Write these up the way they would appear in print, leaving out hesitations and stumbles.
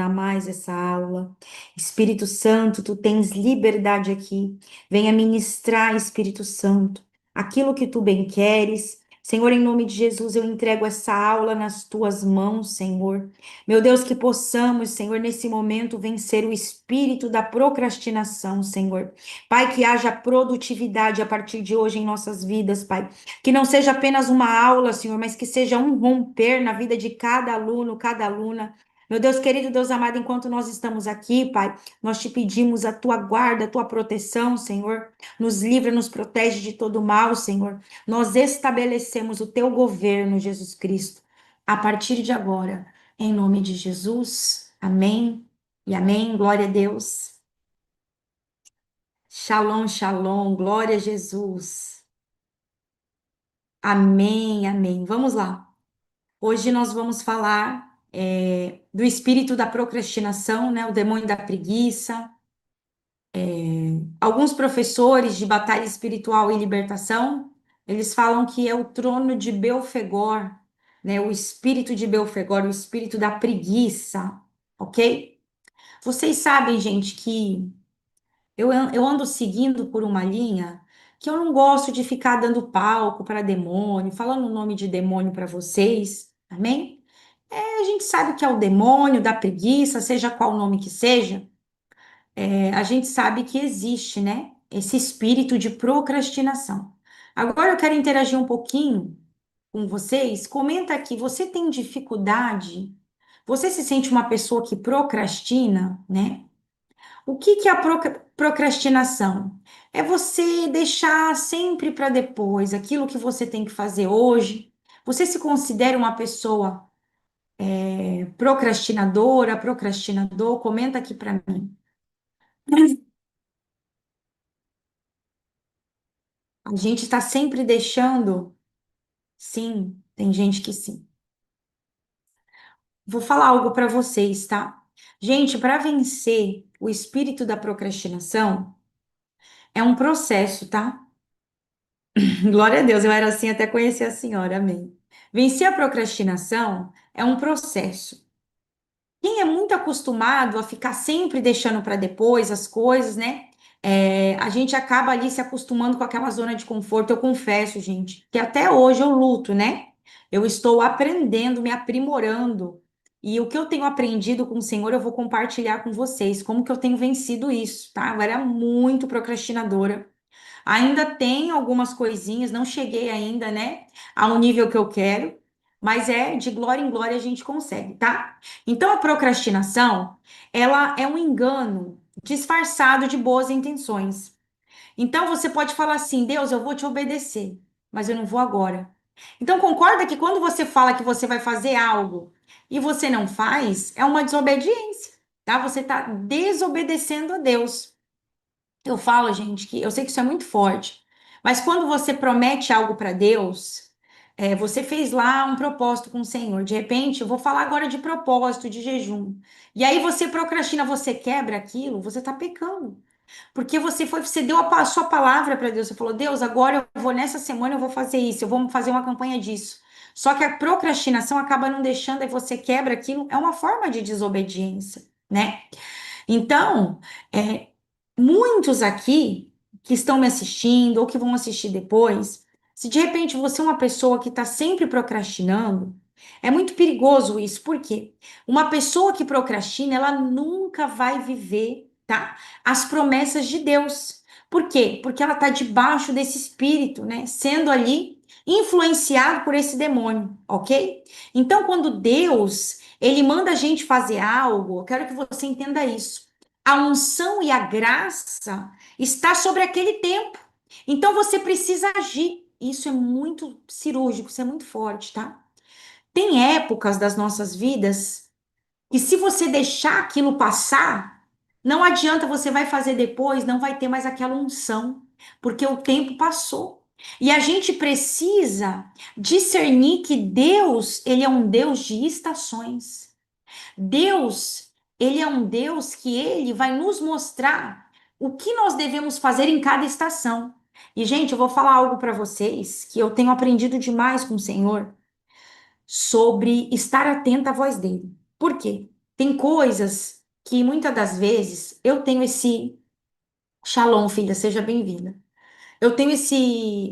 mais essa aula. Espírito Santo, tu tens liberdade aqui. Venha ministrar, Espírito Santo, aquilo que tu bem queres. Senhor, em nome de Jesus, eu entrego essa aula nas tuas mãos, Senhor. Meu Deus, que possamos, Senhor, nesse momento vencer o espírito da procrastinação, Senhor. Pai, que haja produtividade a partir de hoje em nossas vidas, Pai. Que não seja apenas uma aula, Senhor, mas que seja um romper na vida de cada aluno, cada aluna. Meu Deus querido, Deus amado, enquanto nós estamos aqui, Pai, nós te pedimos a tua guarda, a tua proteção, Senhor. Nos livra, nos protege de todo mal, Senhor. Nós estabelecemos o teu governo, Jesus Cristo, a partir de agora, em nome de Jesus. Amém e amém. Glória a Deus. Shalom, shalom. Glória a Jesus. Amém, amém. Vamos lá. Hoje nós vamos falar do espírito da procrastinação, né? O demônio da preguiça. Alguns professores de batalha espiritual e libertação, eles falam que é o trono de Belfegor, né? O espírito de Belfegor, o espírito da preguiça, ok? Vocês sabem, gente, que eu ando seguindo por uma linha que eu não gosto de ficar dando palco para demônio, falando o nome de demônio para vocês, amém? A gente sabe que é o demônio da preguiça, seja qual nome que seja, a gente sabe que existe, né? Esse espírito de procrastinação. Agora eu quero interagir um pouquinho com vocês. Comenta aqui, você tem dificuldade? Você se sente uma pessoa que procrastina, né? O que que é a procrastinação? É você deixar sempre para depois aquilo que você tem que fazer hoje. Você se considera uma pessoa procrastinadora, procrastinador? Comenta aqui para mim. A gente está sempre deixando. Sim, tem gente que sim. Vou falar algo para vocês, tá? Gente, para vencer o espírito da procrastinação é um processo, tá? Glória a Deus, eu era assim até conhecer a senhora, amém. Vencer a procrastinação é um processo. Quem é muito acostumado a ficar sempre deixando para depois as coisas, né? A gente acaba ali se acostumando com aquela zona de conforto. Eu confesso, gente, que até hoje eu luto, né? Eu estou aprendendo, me aprimorando. E o que eu tenho aprendido com o Senhor, eu vou compartilhar com vocês, como que eu tenho vencido isso, tá? Eu era muito procrastinadora. Ainda tem algumas coisinhas, não cheguei ainda, né, ao nível que eu quero, mas é de glória em glória a gente consegue, tá? Então a procrastinação, ela é um engano disfarçado de boas intenções. Então você pode falar assim: Deus, eu vou te obedecer, mas eu não vou agora. Então concorda que quando você fala que você vai fazer algo e você não faz, é uma desobediência, tá? Você está desobedecendo a Deus. Eu falo, gente, que eu sei que isso é muito forte, mas quando você promete algo para Deus, você fez lá um propósito com o Senhor. De repente, eu vou falar agora de propósito, de jejum. E aí você procrastina, você quebra aquilo, você está pecando. Porque você deu a sua palavra para Deus. Você falou, Deus, agora eu vou nessa semana eu vou fazer isso, eu vou fazer uma campanha disso. Só que a procrastinação acaba não deixando, aí você quebra aquilo. É uma forma de desobediência, né? Então, é, muitos aqui que estão me assistindo ou que vão assistir depois, se de repente você é uma pessoa que está sempre procrastinando, é muito perigoso isso, porque uma pessoa que procrastina, ela nunca vai viver, tá? As promessas de Deus. Por quê? Porque ela está debaixo desse espírito, né? Sendo ali influenciado por esse demônio, ok? Então, quando Deus ele manda a gente fazer algo, eu quero que você entenda isso. A unção e a graça está sobre aquele tempo. Então você precisa agir. Isso é muito cirúrgico, isso é muito forte, tá? Tem épocas das nossas vidas que se você deixar aquilo passar, não adianta, você vai fazer depois, não vai ter mais aquela unção, porque o tempo passou. E a gente precisa discernir que Deus, ele é um Deus de estações. Deus, ele é um Deus que ele vai nos mostrar o que nós devemos fazer em cada estação. E, gente, eu vou falar algo para vocês que eu tenho aprendido demais com o Senhor sobre estar atenta à voz dele. Por quê? Tem coisas que muitas das vezes eu tenho esse Shalom, filha, seja bem-vinda. Eu tenho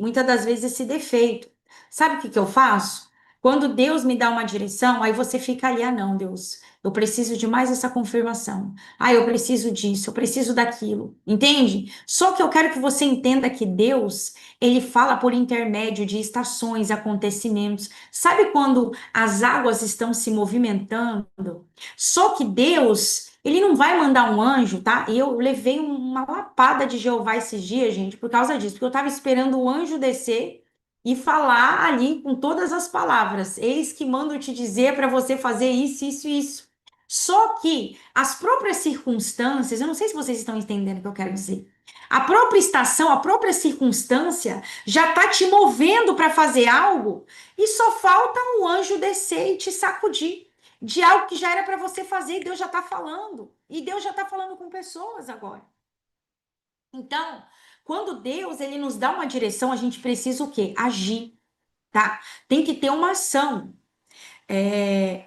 muitas das vezes, esse defeito. Sabe o que que eu faço? Quando Deus me dá uma direção, aí você fica ali, ah, não, Deus, eu preciso de mais essa confirmação. Ah, eu preciso disso, eu preciso daquilo. Entende? Só que eu quero que você entenda que Deus, ele fala por intermédio de estações, acontecimentos. Sabe quando as águas estão se movimentando? Só que Deus, ele não vai mandar um anjo, tá? E eu levei uma lapada de Jeová esses dias, gente, por causa disso, porque eu tava esperando o anjo descer e falar ali com todas as palavras: Eis que mando te dizer para você fazer isso, isso, isso. Só que as próprias circunstâncias, eu não sei se vocês estão entendendo o que eu quero dizer. A própria estação, a própria circunstância já tá te movendo para fazer algo e só falta o anjo descer e te sacudir de algo que já era para você fazer e Deus já está falando. E Deus já está falando com pessoas agora. Então, quando Deus ele nos dá uma direção, a gente precisa o quê? Agir, tá? Tem que ter uma ação.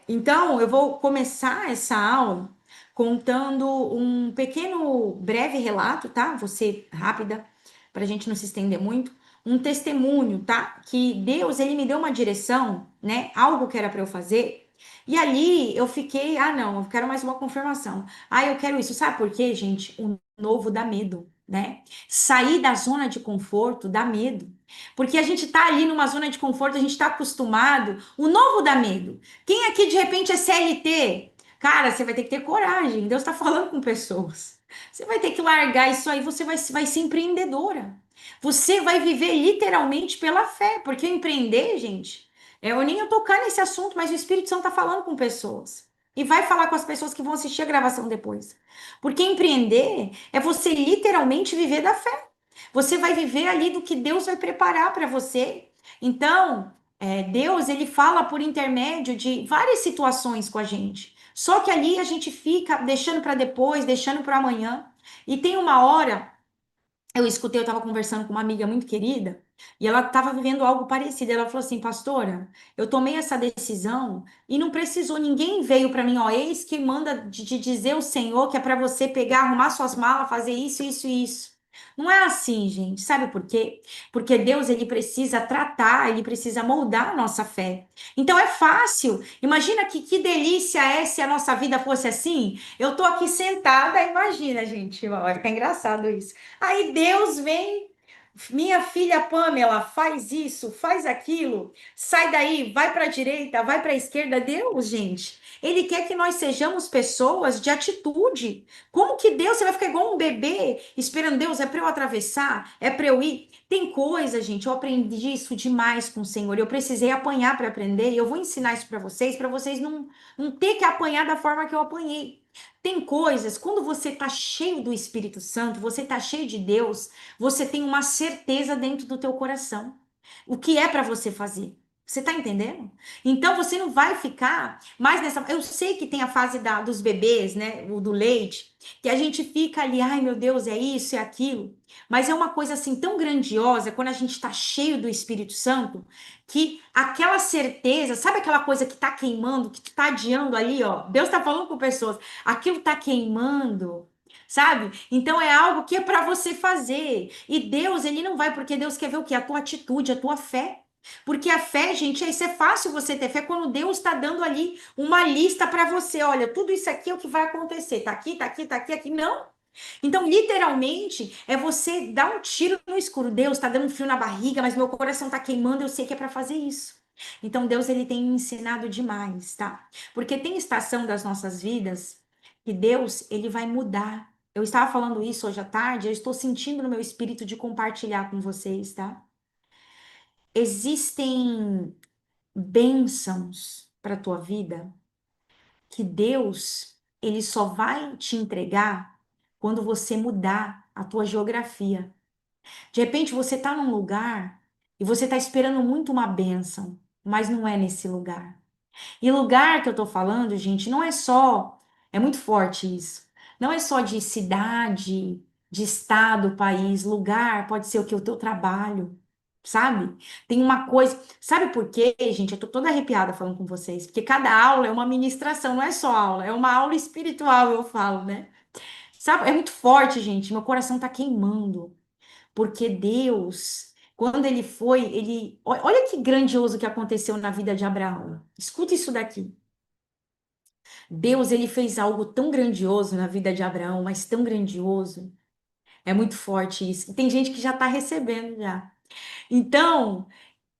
Então, eu vou começar essa aula contando um pequeno, breve relato, tá? Vou ser rápida, para a gente não se estender muito. Um testemunho, tá? Que Deus, ele me deu uma direção, né? Algo que era para eu fazer. E ali eu fiquei, ah, não, eu quero mais uma confirmação. Ah, eu quero isso. Sabe por quê, gente? O novo dá medo, né? Sair da zona de conforto dá medo. Porque a gente tá ali numa zona de conforto, a gente tá acostumado. O novo dá medo. Quem aqui de repente é CLT? Cara, você vai ter que ter coragem. Deus está falando com pessoas. Você vai ter que largar isso aí, você vai ser empreendedora. Você vai viver literalmente pela fé, porque empreender, gente, eu nem ia tocar nesse assunto, mas o Espírito Santo está falando com pessoas. E vai falar com as pessoas que vão assistir a gravação depois. Porque empreender é você literalmente viver da fé. Você vai viver ali do que Deus vai preparar para você. Então, Deus, ele fala por intermédio de várias situações com a gente. Só que ali a gente fica deixando para depois, deixando para amanhã. E tem uma hora, eu escutei, eu estava conversando com uma amiga muito querida, e ela estava vivendo algo parecido. Ela falou assim, pastora, eu tomei essa decisão e não precisou, ninguém veio para mim, ó, eis que manda de dizer o Senhor que é para você pegar, arrumar suas malas, fazer isso, isso e isso. Não é assim, gente. Sabe por quê? Porque Deus, ele precisa tratar, ele precisa moldar a nossa fé. Então é fácil. Imagina que delícia é se a nossa vida fosse assim. Eu tô aqui sentada, imagina, gente, vai ficar engraçado isso. Aí Deus vem, minha filha Pamela, faz isso, faz aquilo, sai daí, vai para a direita, vai para a esquerda. Deus, gente, Ele quer que nós sejamos pessoas de atitude. Como que Deus, você vai ficar igual um bebê, esperando Deus, é para eu atravessar, é para eu ir? Tem coisa, gente, eu aprendi isso demais com o Senhor. Eu precisei apanhar para aprender e eu vou ensinar isso para vocês não ter que apanhar da forma que eu apanhei. Tem coisas, quando você está cheio do Espírito Santo, você está cheio de Deus, você tem uma certeza dentro do teu coração. O que é para você fazer? Você está entendendo? Então você não vai ficar mais nessa. Eu sei que tem a fase dos bebês, né? O do leite, que a gente fica ali, ai meu Deus, é isso, é aquilo. Mas é uma coisa assim tão grandiosa quando a gente está cheio do Espírito Santo, que aquela certeza, sabe aquela coisa que está queimando, que está adiando ali, ó? Deus está falando com pessoas aquilo tá queimando, sabe? Então é algo que é para você fazer. E Deus, ele não vai, porque Deus quer ver o quê? A tua atitude, a tua fé. Porque a fé, gente, isso é fácil você ter fé quando Deus está dando ali uma lista para você. Olha, tudo isso aqui é o que vai acontecer. Tá aqui, tá aqui, tá aqui, aqui. Não. Então, literalmente, é você dar um tiro no escuro. Deus está dando um frio na barriga, mas meu coração está queimando, eu sei que é para fazer isso. Então, Deus, ele tem me ensinado demais, tá? Porque tem estação das nossas vidas que Deus, ele vai mudar. Eu estava falando isso hoje à tarde, eu estou sentindo no meu espírito de compartilhar com vocês, tá? Existem bênçãos para a tua vida que Deus, ele só vai te entregar quando você mudar a tua geografia. De repente você está num lugar e você está esperando muito uma bênção, mas não é nesse lugar. E lugar que eu tô falando, gente, não é só, é muito forte isso. Não é só de cidade, de estado, país, lugar, pode ser o que o teu trabalho. sabe? Tem uma coisa. Sabe por quê, gente? Eu tô toda arrepiada falando com vocês, porque cada aula é uma ministração, não é só aula, é uma aula espiritual, eu falo, né? Sabe? É muito forte, gente. Meu coração tá queimando, porque Deus, quando ele foi, ele. Olha que grandioso que aconteceu na vida de Abraão. Escuta isso daqui. Deus, ele fez algo tão grandioso na vida de Abraão, mas tão grandioso. É muito forte isso. E tem gente que já tá recebendo já. Então,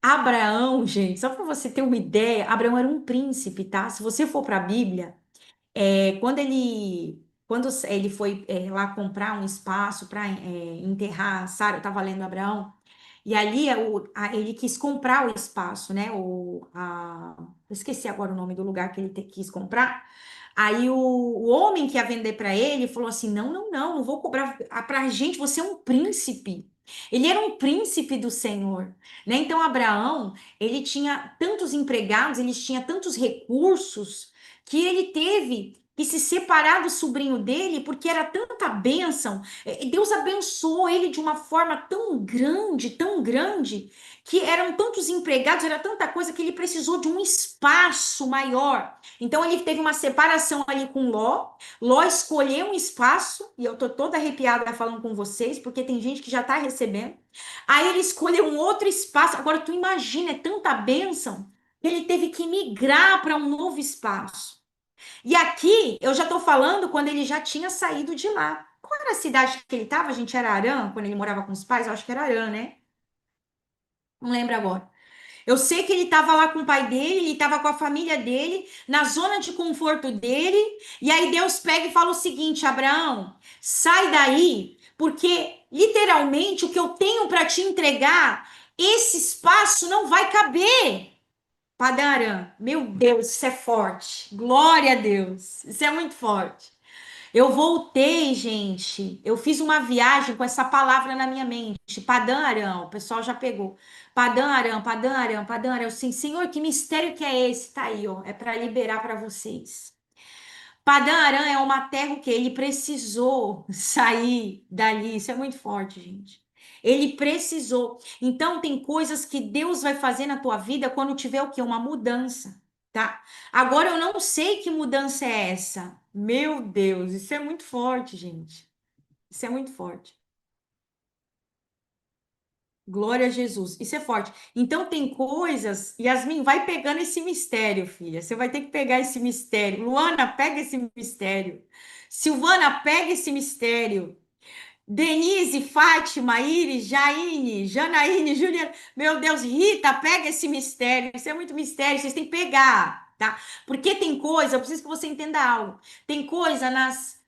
Abraão, gente, só para você ter uma ideia, Abraão era um príncipe, tá? Se você for para a Bíblia, quando ele foi lá comprar um espaço para enterrar Sara, eu estava lendo Abraão, e ali ele quis comprar o espaço, né? Eu esqueci agora o nome do lugar que ele quis comprar. Aí o homem que ia vender para ele falou assim: não, não, não, não vou cobrar para a gente, você é um príncipe. Ele era um príncipe do Senhor, né? Então Abraão, ele tinha tantos empregados, ele tinha tantos recursos que ele teve que se separar do sobrinho dele porque era tanta bênção. Deus abençoou ele de uma forma tão grande, que eram tantos empregados, era tanta coisa que ele precisou de um espaço maior. Então ele teve uma separação ali com Ló. Ló escolheu um espaço, e eu tô toda arrepiada falando com vocês, porque tem gente que já tá recebendo. Aí ele escolheu um outro espaço. Agora tu imagina, é tanta bênção que ele teve que migrar para um novo espaço. E aqui eu já tô falando quando ele já tinha saído de lá. Qual era a cidade que ele estava? A gente era Arã, quando ele morava com os pais, eu acho que era Arã, né? Não lembro agora. Eu sei que ele estava lá com o pai dele, ele estava com a família dele, na zona de conforto dele, e aí Deus pega e fala o seguinte: Abraão, sai daí, porque literalmente o que eu tenho para te entregar, esse espaço não vai caber. Padarã, meu Deus, isso é forte. Glória a Deus, isso é muito forte. Eu voltei, gente. Eu fiz uma viagem com essa palavra na minha mente. Padã Aram, o pessoal já pegou. Padã Aram, Padã Aram, Padã Aram. Sim, Senhor, que mistério que é esse? Tá aí, ó. É para liberar para vocês. Padã Aram é uma terra que ele precisou sair dali. Isso é muito forte, gente. Ele precisou. Então, tem coisas que Deus vai fazer na tua vida quando tiver o quê? Uma mudança, tá? Agora, eu não sei que mudança é essa. Meu Deus, isso é muito forte, gente. Isso é muito forte. Glória a Jesus. Isso é forte. Então, tem coisas. Yasmin, vai pegando esse mistério, filha. Você vai ter que pegar esse mistério. Luana, pega esse mistério. Silvana, pega esse mistério. Denise, Fátima, Iris, Jaine, Janaíne, Juliana. Meu Deus, Rita, pega esse mistério. Isso é muito mistério. Vocês têm que pegar, tá? Porque tem coisa, eu preciso que você entenda algo. Tem coisa nas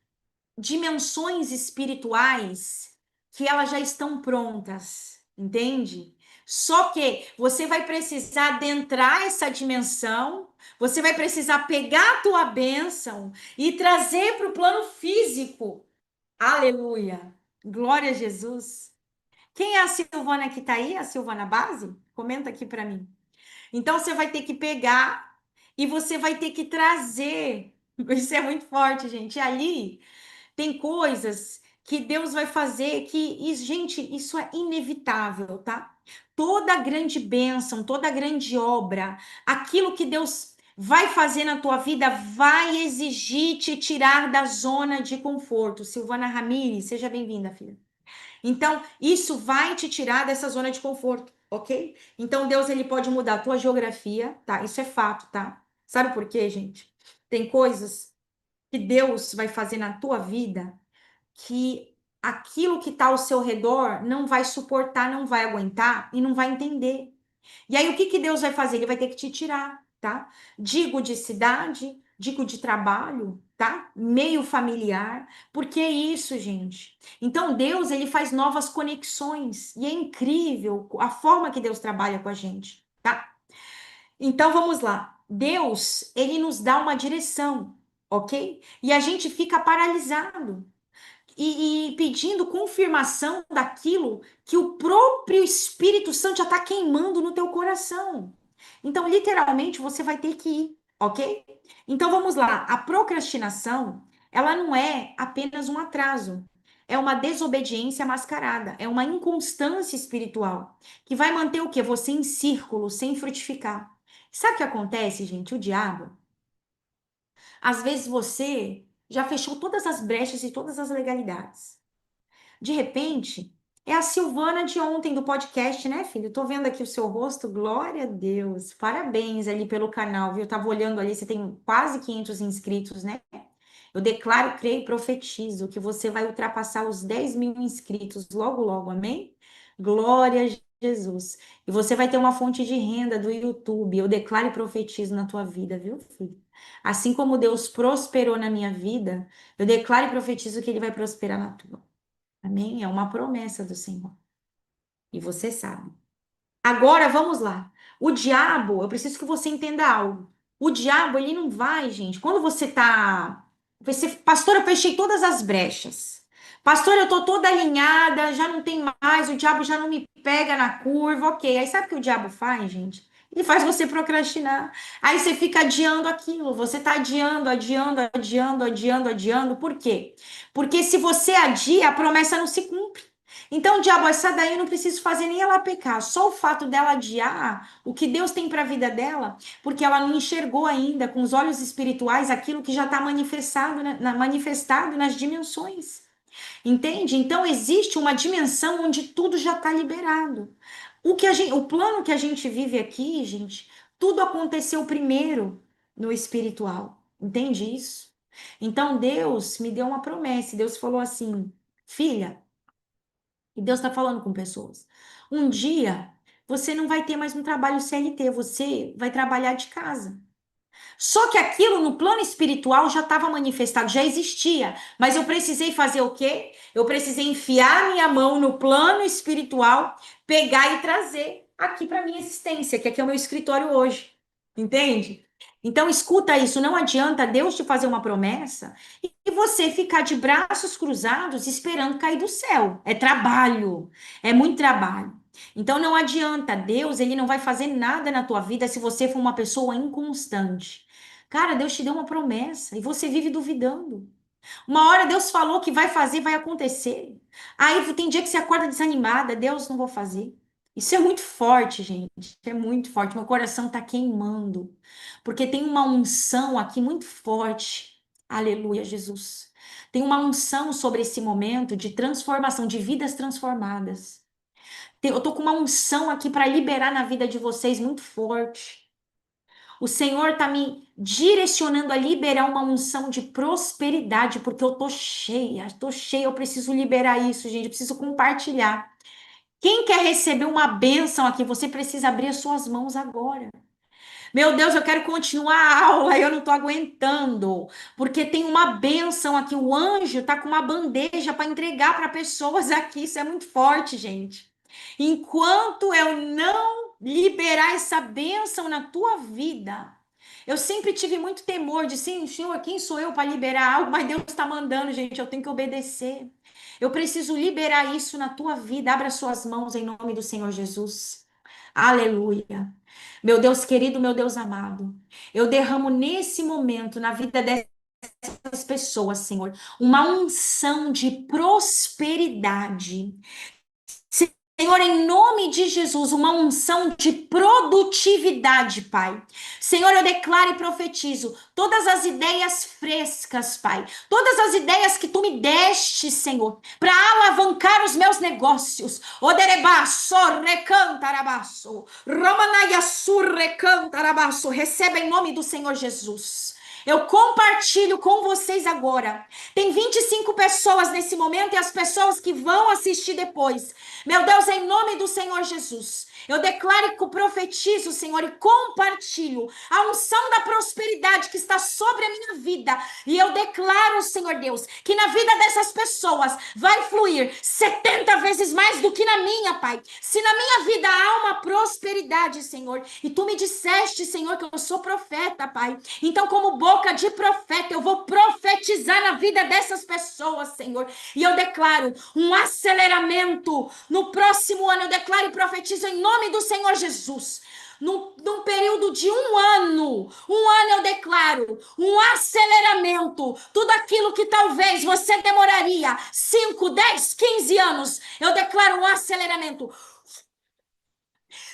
dimensões espirituais que elas já estão prontas, entende? Só que você vai precisar adentrar essa dimensão, você vai precisar pegar a tua bênção e trazer para o plano físico. Aleluia! Glória a Jesus. Quem é a Silvana que está aí? A Silvana Base? Comenta aqui para mim. Então você vai ter que pegar e você vai ter que trazer. Isso é muito forte, gente. E ali tem coisas que Deus vai fazer gente, isso é inevitável, tá? Toda grande bênção, toda grande obra, aquilo que Deus vai fazer na tua vida vai exigir te tirar da zona de conforto. Silvana Ramires, seja bem-vinda, filha. Então, isso vai te tirar dessa zona de conforto, ok? Então, Deus, ele pode mudar a tua geografia, tá? Isso é fato, tá? Sabe por quê, gente? Tem coisas que Deus vai fazer na tua vida que aquilo que está ao seu redor não vai suportar, não vai aguentar e não vai entender. E aí, o que que Deus vai fazer? Ele vai ter que te tirar, tá? Digo de cidade, digo de trabalho, tá? Meio familiar, porque é isso, gente. Então, Deus, ele faz novas conexões e é incrível a forma que Deus trabalha com a gente, tá? Então, vamos lá. Deus, ele nos dá uma direção, ok? E a gente fica paralisado e pedindo confirmação daquilo que o próprio Espírito Santo já está queimando no teu coração. Então, literalmente, você vai ter que ir, ok? Então, vamos lá. A procrastinação, ela não é apenas um atraso. é uma desobediência mascarada, é uma inconstância espiritual, que vai manter o quê? Você em círculo, sem frutificar. Sabe o que acontece, gente? O diabo, às vezes você já fechou todas as brechas e todas as legalidades. De repente, é a Silvana de ontem do podcast, né, filho? Tô vendo aqui o seu rosto, glória a Deus. Parabéns ali pelo canal, viu? Eu tava olhando ali, você tem quase 500 inscritos, né? Eu declaro, creio e profetizo que você vai ultrapassar os 10 mil inscritos logo, logo, amém? Glória a Jesus. E você vai ter uma fonte de renda do YouTube. Eu declaro e profetizo na tua vida, viu, filho? Assim como Deus prosperou na minha vida, eu declaro e profetizo que Ele vai prosperar na tua. Amém? É uma promessa do Senhor. E você sabe. Agora vamos lá. O diabo, eu preciso que você entenda algo. O diabo, ele não vai, gente. Quando você tá. Você, pastor, eu fechei todas as brechas. Pastor, eu tô toda alinhada, já não tem mais, o diabo já não me pega na curva, ok. Aí sabe o que o diabo faz, gente? Ele faz você procrastinar. Aí você fica adiando aquilo. Você tá adiando, adiando, adiando, adiando, adiando. Por quê? Porque se você adia, a promessa não se cumpre. Então, o diabo, essa daí eu não preciso fazer nem ela pecar. Só o fato dela adiar o que Deus tem para a vida dela, porque ela não enxergou ainda com os olhos espirituais aquilo que já está manifestado, né, manifestado nas dimensões. Entende? Então, existe uma dimensão onde tudo já está liberado. O plano que a gente vive aqui, gente, tudo aconteceu primeiro no espiritual. Entende isso? Então, Deus me deu uma promessa. Deus falou assim: filha. E Deus está falando com pessoas. Um dia você não vai ter mais um trabalho CLT, você vai trabalhar de casa. Só que aquilo no plano espiritual já estava manifestado, já existia. Mas eu precisei fazer o quê? Eu precisei enfiar minha mão no plano espiritual, pegar e trazer aqui para minha existência, que aqui é o meu escritório hoje. Entende? Então escuta isso, não adianta Deus te fazer uma promessa e você ficar de braços cruzados esperando cair do céu. É trabalho, é muito trabalho. Então não adianta, Deus, ele não vai fazer nada na tua vida se você for uma pessoa inconstante. Cara, Deus te deu uma promessa e você vive duvidando. Uma hora Deus falou que vai fazer, vai acontecer. Aí tem dia que você acorda desanimada, Deus, não vou fazer. Isso é muito forte, gente. É muito forte. Meu coração tá queimando. Porque tem uma unção aqui muito forte. Aleluia, Jesus. Tem uma unção sobre esse momento de transformação, de vidas transformadas. Eu tô com uma unção aqui para liberar na vida de vocês muito forte. O Senhor está me direcionando a liberar uma unção de prosperidade, porque eu tô cheia, eu preciso liberar isso, gente, eu preciso compartilhar. Quem quer receber uma bênção aqui, você precisa abrir as suas mãos agora. Meu Deus, eu quero continuar a aula, eu não estou aguentando, porque tem uma bênção aqui, o anjo está com uma bandeja para entregar para pessoas aqui, isso é muito forte, gente. Enquanto eu não liberar essa bênção na tua vida, eu sempre tive muito temor de, sim, Senhor, quem sou eu para liberar algo? Mas Deus está mandando, gente, eu tenho que obedecer. Eu preciso liberar isso na tua vida. Abra suas mãos em nome do Senhor Jesus. Aleluia. Meu Deus querido, meu Deus amado, eu derramo nesse momento na vida dessas pessoas, Senhor, uma unção de prosperidade. Senhor, em nome de Jesus, uma unção de produtividade, Pai. Senhor, eu declaro e profetizo todas as ideias frescas, Pai. Todas as ideias que tu me deste, Senhor, para alavancar os meus negócios. Oderebaço, recantarabaço. Romanaya surrecantarabaço. Receba em nome do Senhor Jesus. Eu compartilho com vocês agora. Tem 25 pessoas nesse momento e as pessoas que vão assistir depois. Meu Deus, em nome do Senhor Jesus, eu declaro e profetizo, Senhor, e compartilho a unção da prosperidade que está sobre a minha vida. E eu declaro, Senhor Deus, que na vida dessas pessoas vai fluir 70 vezes mais do que na minha, Pai. Se na minha vida há uma prosperidade, Senhor, e tu me disseste, Senhor, que eu sou profeta, Pai. Então, como boca de profeta, eu vou profetizar na vida dessas pessoas, Senhor. E eu declaro um aceleramento no próximo ano. Eu declaro e profetizo em nome do Senhor Jesus. num período de um ano eu declaro um aceleramento. Tudo aquilo que talvez você demoraria 5, 10, 15 anos, eu declaro um aceleramento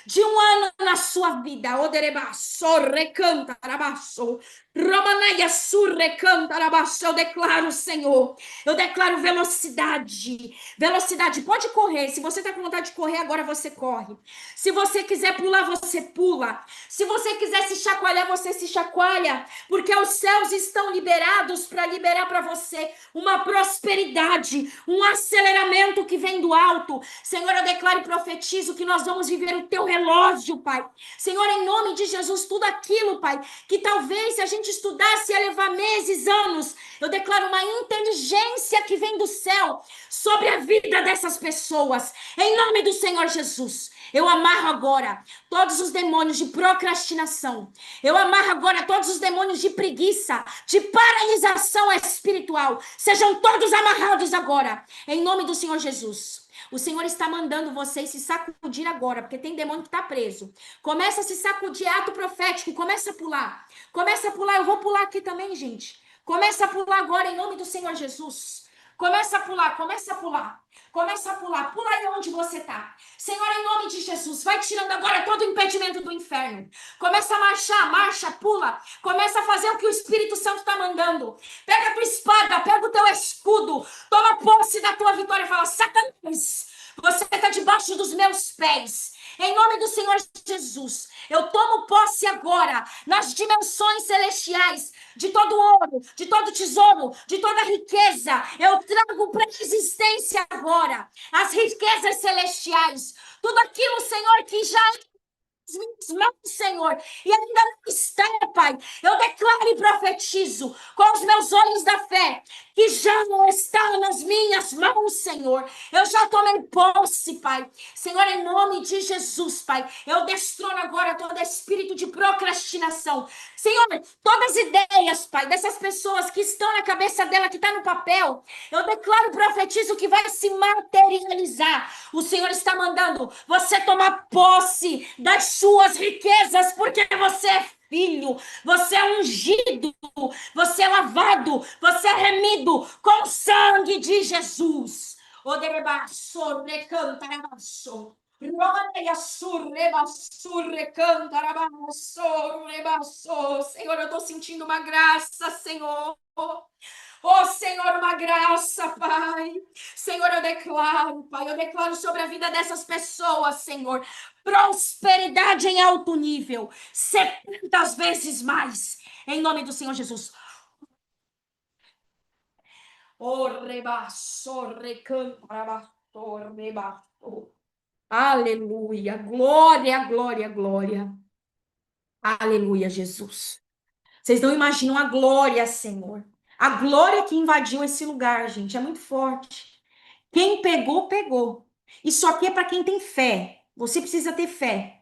de um ano na sua vida. Oderebaço, recanta, arabaço. Romanaia surrecanta, arabaço. Eu declaro, Senhor. Eu declaro velocidade. Velocidade. Pode correr. Se você está com vontade de correr, agora você corre. Se você quiser pular, você pula. Se você quiser se chacoalhar, você se chacoalha. Porque os céus estão liberados para liberar para você uma prosperidade, um aceleramento que vem do alto. Senhor, eu declaro e profetizo que nós vamos viver o teu relógio, Pai. Senhor, em nome de Jesus, tudo aquilo, Pai, que talvez se a gente estudasse ia levar meses, anos, eu declaro uma inteligência que vem do céu sobre a vida dessas pessoas. Em nome do Senhor Jesus. Eu amarro agora todos os demônios de procrastinação. Eu amarro agora todos os demônios de preguiça, de paralisação espiritual. Sejam todos amarrados agora, em nome do Senhor Jesus. O Senhor está mandando vocês se sacudir agora, porque tem demônio que está preso. Começa a se sacudir, ato profético, começa a pular. Começa a pular, eu vou pular aqui também, gente. Começa a pular agora, em nome do Senhor Jesus. Começa a pular, começa a pular. Começa a pular, pula aí onde você está. Senhor, em nome de Jesus, vai tirando agora todo o impedimento do inferno. Começa a marchar, marcha, pula. Começa a fazer o que o Espírito Santo está mandando. Pega a tua espada, pega o teu escudo. Toma posse da tua vitória e fala, Satanás, você está debaixo dos meus pés. Em nome do Senhor Jesus, eu tomo posse agora nas dimensões celestiais de todo ouro, de todo tesouro, de toda riqueza. Eu trago para a existência agora as riquezas celestiais. Tudo aquilo, Senhor, que já minhas mãos, Senhor, e ainda não está, Pai. Eu declaro e profetizo com os meus olhos da fé que já não está nas minhas mãos, Senhor. Eu já tomei posse, Pai. Senhor, em nome de Jesus, Pai, eu destrono agora todo espírito de procrastinação. Senhor, todas as ideias, Pai, dessas pessoas que estão na cabeça dela, que está no papel, eu declaro e profetizo que vai se materializar. O Senhor está mandando você tomar posse das suas riquezas, porque você é filho, você é ungido, você é lavado, você é remido com o sangue de Jesus. Oderebaço, recantarabaço. Romaneia surreba, surrecantarabaço, rebaço. Senhor, eu estou sentindo uma graça, Senhor. Oh, Senhor, uma graça, Pai. Senhor, eu declaro, Pai, eu declaro sobre a vida dessas pessoas, Senhor, prosperidade em alto nível, 70 vezes mais, em nome do Senhor Jesus. Oh, rebaixo, recanto, rebaixo, rebaixo. Aleluia, glória, glória, glória. Aleluia, Jesus. Vocês não imaginam a glória, Senhor. A glória que invadiu esse lugar, gente, é muito forte. Quem pegou, pegou. Isso aqui é para quem tem fé. Você precisa ter fé.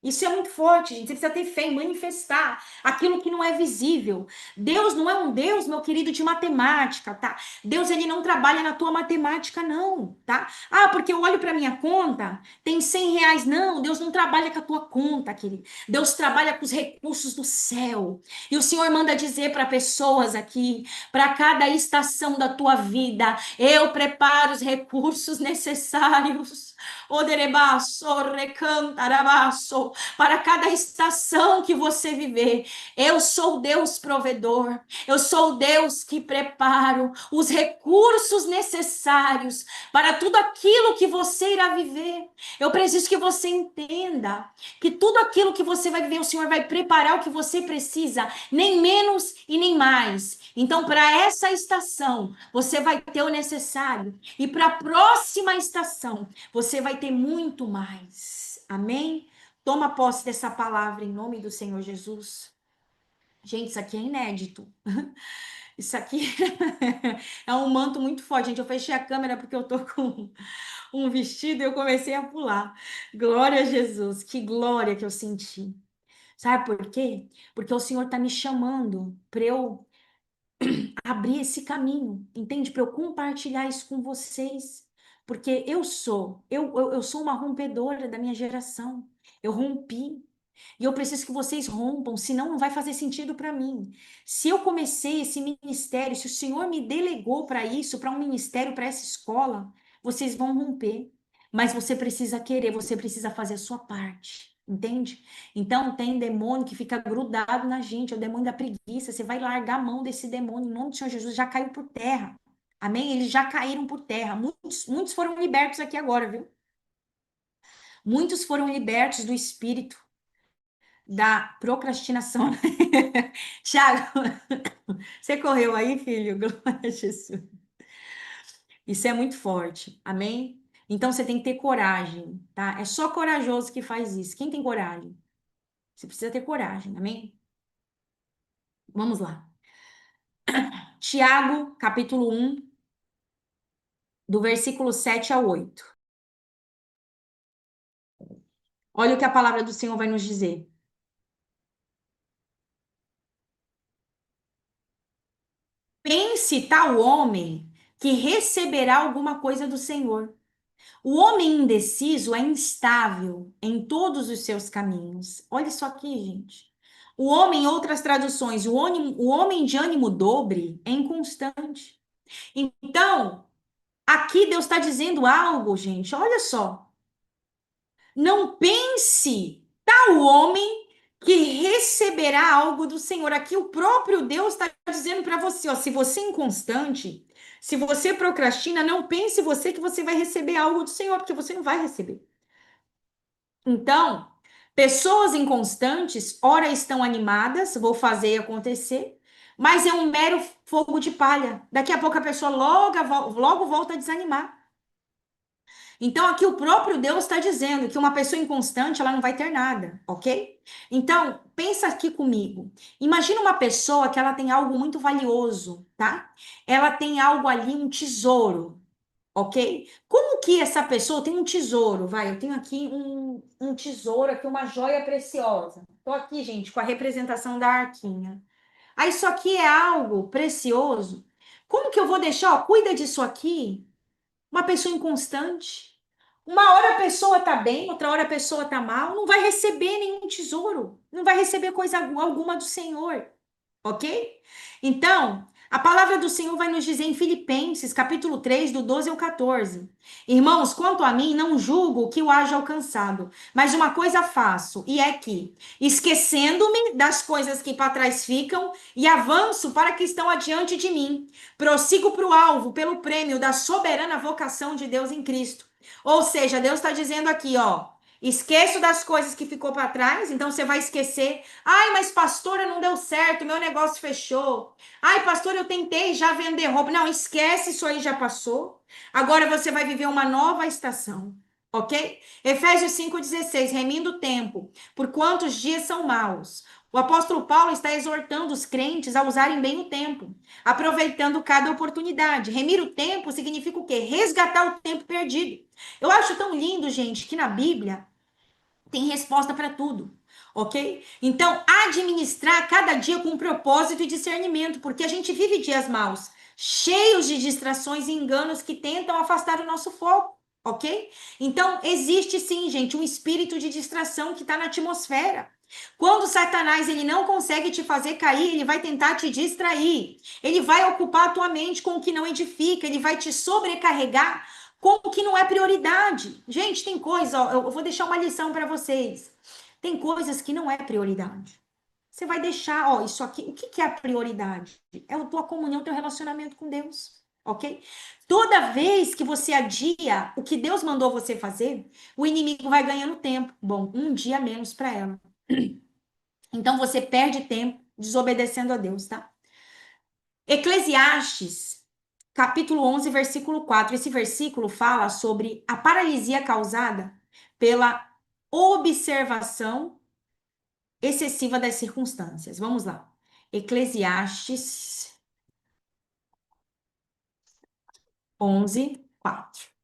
Isso é muito forte, gente. Você precisa ter fé em manifestar aquilo que não é visível. Deus não é um Deus, meu querido, de matemática, tá? Deus, ele não trabalha na tua matemática, não, tá? Ah, porque eu olho para minha conta, tem R$ 100. Não, Deus não trabalha com a tua conta, querido. Deus trabalha com os recursos do céu. E o Senhor manda dizer para pessoas aqui, para cada estação da tua vida, eu preparo os recursos necessários. Oderebaço, recantarabaço, para cada estação que você viver. Eu sou Deus provedor. Eu sou Deus que preparo os recursos necessários para tudo aquilo que você irá viver. Eu preciso que você entenda que tudo aquilo que você vai viver, o Senhor vai preparar o que você precisa, nem menos e nem mais. Então, para essa estação, você vai ter o necessário. E para a próxima estação, você vai ter muito mais. Amém? Toma posse dessa palavra em nome do Senhor Jesus. Gente, isso aqui é inédito. Isso aqui é um manto muito forte. Gente, eu fechei a câmera porque eu tô com um vestido e eu comecei a pular. Glória a Jesus. Que glória que eu senti. Sabe por quê? Porque o Senhor tá me chamando para eu abrir esse caminho, entende? Para eu compartilhar isso com vocês. Porque eu sou uma rompedora da minha geração. Eu rompi. E eu preciso que vocês rompam, senão não vai fazer sentido para mim. Se eu comecei esse ministério, se o Senhor me delegou para isso, para um ministério, para essa escola, vocês vão romper. Mas você precisa querer, você precisa fazer a sua parte. Entende? Então, tem demônio que fica grudado na gente, é o demônio da preguiça. Você vai largar a mão desse demônio, em nome do Senhor Jesus, já caiu por terra. Amém? Eles já caíram por terra. Muitos foram libertos aqui agora, viu? Muitos foram libertos do espírito da procrastinação. Tiago, você correu aí, filho? Glória a Jesus. Isso é muito forte. Amém? Então você tem que ter coragem, tá? É só corajoso que faz isso. Quem tem coragem? Você precisa ter coragem. Amém? Vamos lá. Tiago, capítulo 1, do versículo 7 ao 8. Olha o que a palavra do Senhor vai nos dizer. Pense tal homem que receberá alguma coisa do Senhor. O homem indeciso é instável em todos os seus caminhos. Olha isso aqui, gente. O homem, em outras traduções, o homem de ânimo dobre é inconstante. Então, aqui Deus está dizendo algo, gente. Olha só. Não pense tal homem que receberá algo do Senhor. Aqui o próprio Deus está dizendo para você, ó, se você é inconstante, se você procrastina, não pense você que você vai receber algo do Senhor, porque você não vai receber. Então, pessoas inconstantes, ora estão animadas, vou fazer acontecer, mas é um mero fogo de palha. Daqui a pouco a pessoa logo volta a desanimar. Então, aqui o próprio Deus está dizendo que uma pessoa inconstante, ela não vai ter nada, ok? Então, pensa aqui comigo. Imagina uma pessoa que ela tem algo muito valioso, tá? Ela tem algo ali, um tesouro, ok? Como que essa pessoa tem um tesouro? Vai, eu tenho aqui um tesouro, aqui uma joia preciosa. Tô aqui, gente, com a representação da arquinha. Ah, isso aqui é algo precioso. Como que eu vou deixar? Ó, cuida disso aqui. Uma pessoa inconstante. Uma hora a pessoa tá bem, outra hora a pessoa tá mal, não vai receber nenhum tesouro, não vai receber coisa alguma do Senhor, ok? Então, a palavra do Senhor vai nos dizer em Filipenses, capítulo 3, do 12 ao 14. Irmãos, quanto a mim, não julgo o que eu haja alcançado, mas uma coisa faço, e é que, esquecendo-me das coisas que para trás ficam, e avanço para que estão adiante de mim, prossigo para o alvo, pelo prêmio da soberana vocação de Deus em Cristo. Ou seja, Deus está dizendo aqui, ó, esqueço das coisas que ficou para trás, então você vai esquecer. Ai, mas pastora, não deu certo, meu negócio fechou. Ai, pastor, eu tentei já vender roupa. Não, esquece, isso aí já passou. Agora você vai viver uma nova estação. Ok? Efésios 5,16, remindo o tempo, por quantos dias são maus. O apóstolo Paulo está exortando os crentes a usarem bem o tempo, aproveitando cada oportunidade. Remir o tempo significa o quê? Resgatar o tempo perdido. Eu acho tão lindo, gente, que na Bíblia tem resposta para tudo, ok? Então, administrar cada dia com propósito e discernimento, porque a gente vive dias maus, cheios de distrações e enganos que tentam afastar o nosso foco, ok? Então, existe sim, gente, um espírito de distração que está na atmosfera. Quando Satanás ele não consegue te fazer cair, ele vai tentar te distrair. Ele vai ocupar a tua mente com o que não edifica, ele vai te sobrecarregar com o que não é prioridade. Gente, tem coisa, ó, eu vou deixar uma lição para vocês. Tem coisas que não é prioridade. Você vai deixar, ó, isso aqui, o que que é a prioridade? É a tua comunhão, teu relacionamento com Deus, ok? Toda vez que você adia o que Deus mandou você fazer, o inimigo vai ganhando tempo. Bom, um dia menos para ela. Então você perde tempo desobedecendo a Deus, tá? Eclesiastes, capítulo 11, versículo 4. Esse versículo fala sobre a paralisia causada pela observação excessiva das circunstâncias. Vamos lá. Eclesiastes 11, 4.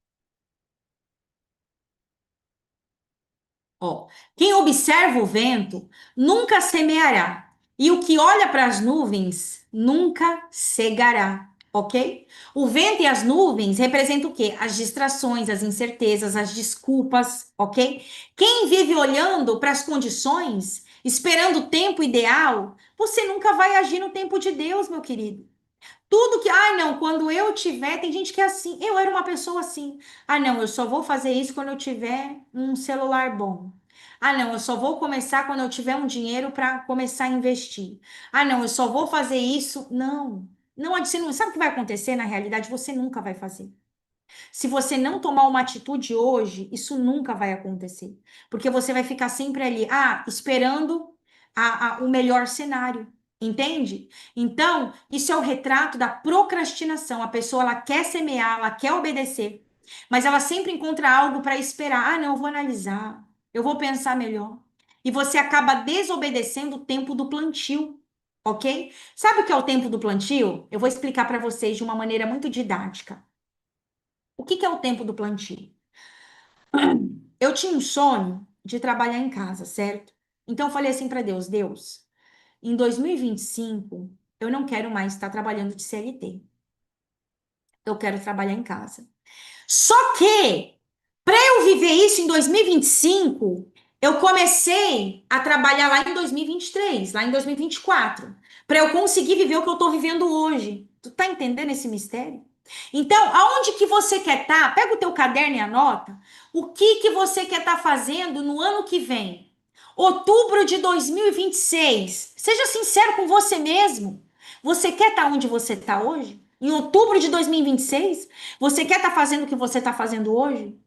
Ó, quem observa o vento nunca semeará, e o que olha para as nuvens nunca cegará. ok? O vento e as nuvens representam o quê? As distrações, as incertezas, as desculpas, ok? Quem vive olhando para as condições, esperando o tempo ideal, você nunca vai agir no tempo de Deus, meu querido. Tudo que, ai não, quando eu tiver, tem gente que é assim. Eu era uma pessoa assim. Ah, não, eu só vou fazer isso quando eu tiver um celular bom. Ah, não, eu só vou começar quando eu tiver um dinheiro para começar a investir. Ah, não, eu só vou fazer isso. Não, não, você não sabe o que vai acontecer na realidade? Você nunca vai fazer. Se você não tomar uma atitude hoje, isso nunca vai acontecer. Porque você vai ficar sempre ali, esperando o melhor cenário. Entende? Então, isso é o retrato da procrastinação. A pessoa, ela quer semear, ela quer obedecer, mas ela sempre encontra algo para esperar. Ah, não, eu vou analisar, eu vou pensar melhor. E você acaba desobedecendo o tempo do plantio, ok? Sabe o que é o tempo do plantio? Eu vou explicar para vocês de uma maneira muito didática. O que que é o tempo do plantio? Eu tinha um sonho de trabalhar em casa, certo? Então eu falei assim para Deus, Deus, em 2025 eu não quero mais estar trabalhando de CLT. Eu quero trabalhar em casa. Só que, para eu viver isso em 2025, eu comecei a trabalhar lá em 2023, lá em 2024, para eu conseguir viver o que eu estou vivendo hoje. Tu tá entendendo esse mistério? Então, aonde que você quer estar? Pega o teu caderno e anota. O que que você quer estar fazendo no ano que vem? Outubro de 2026. Seja sincero com você mesmo. Você quer estar onde você está hoje? Em outubro de 2026? Você quer estar fazendo o que você está fazendo hoje?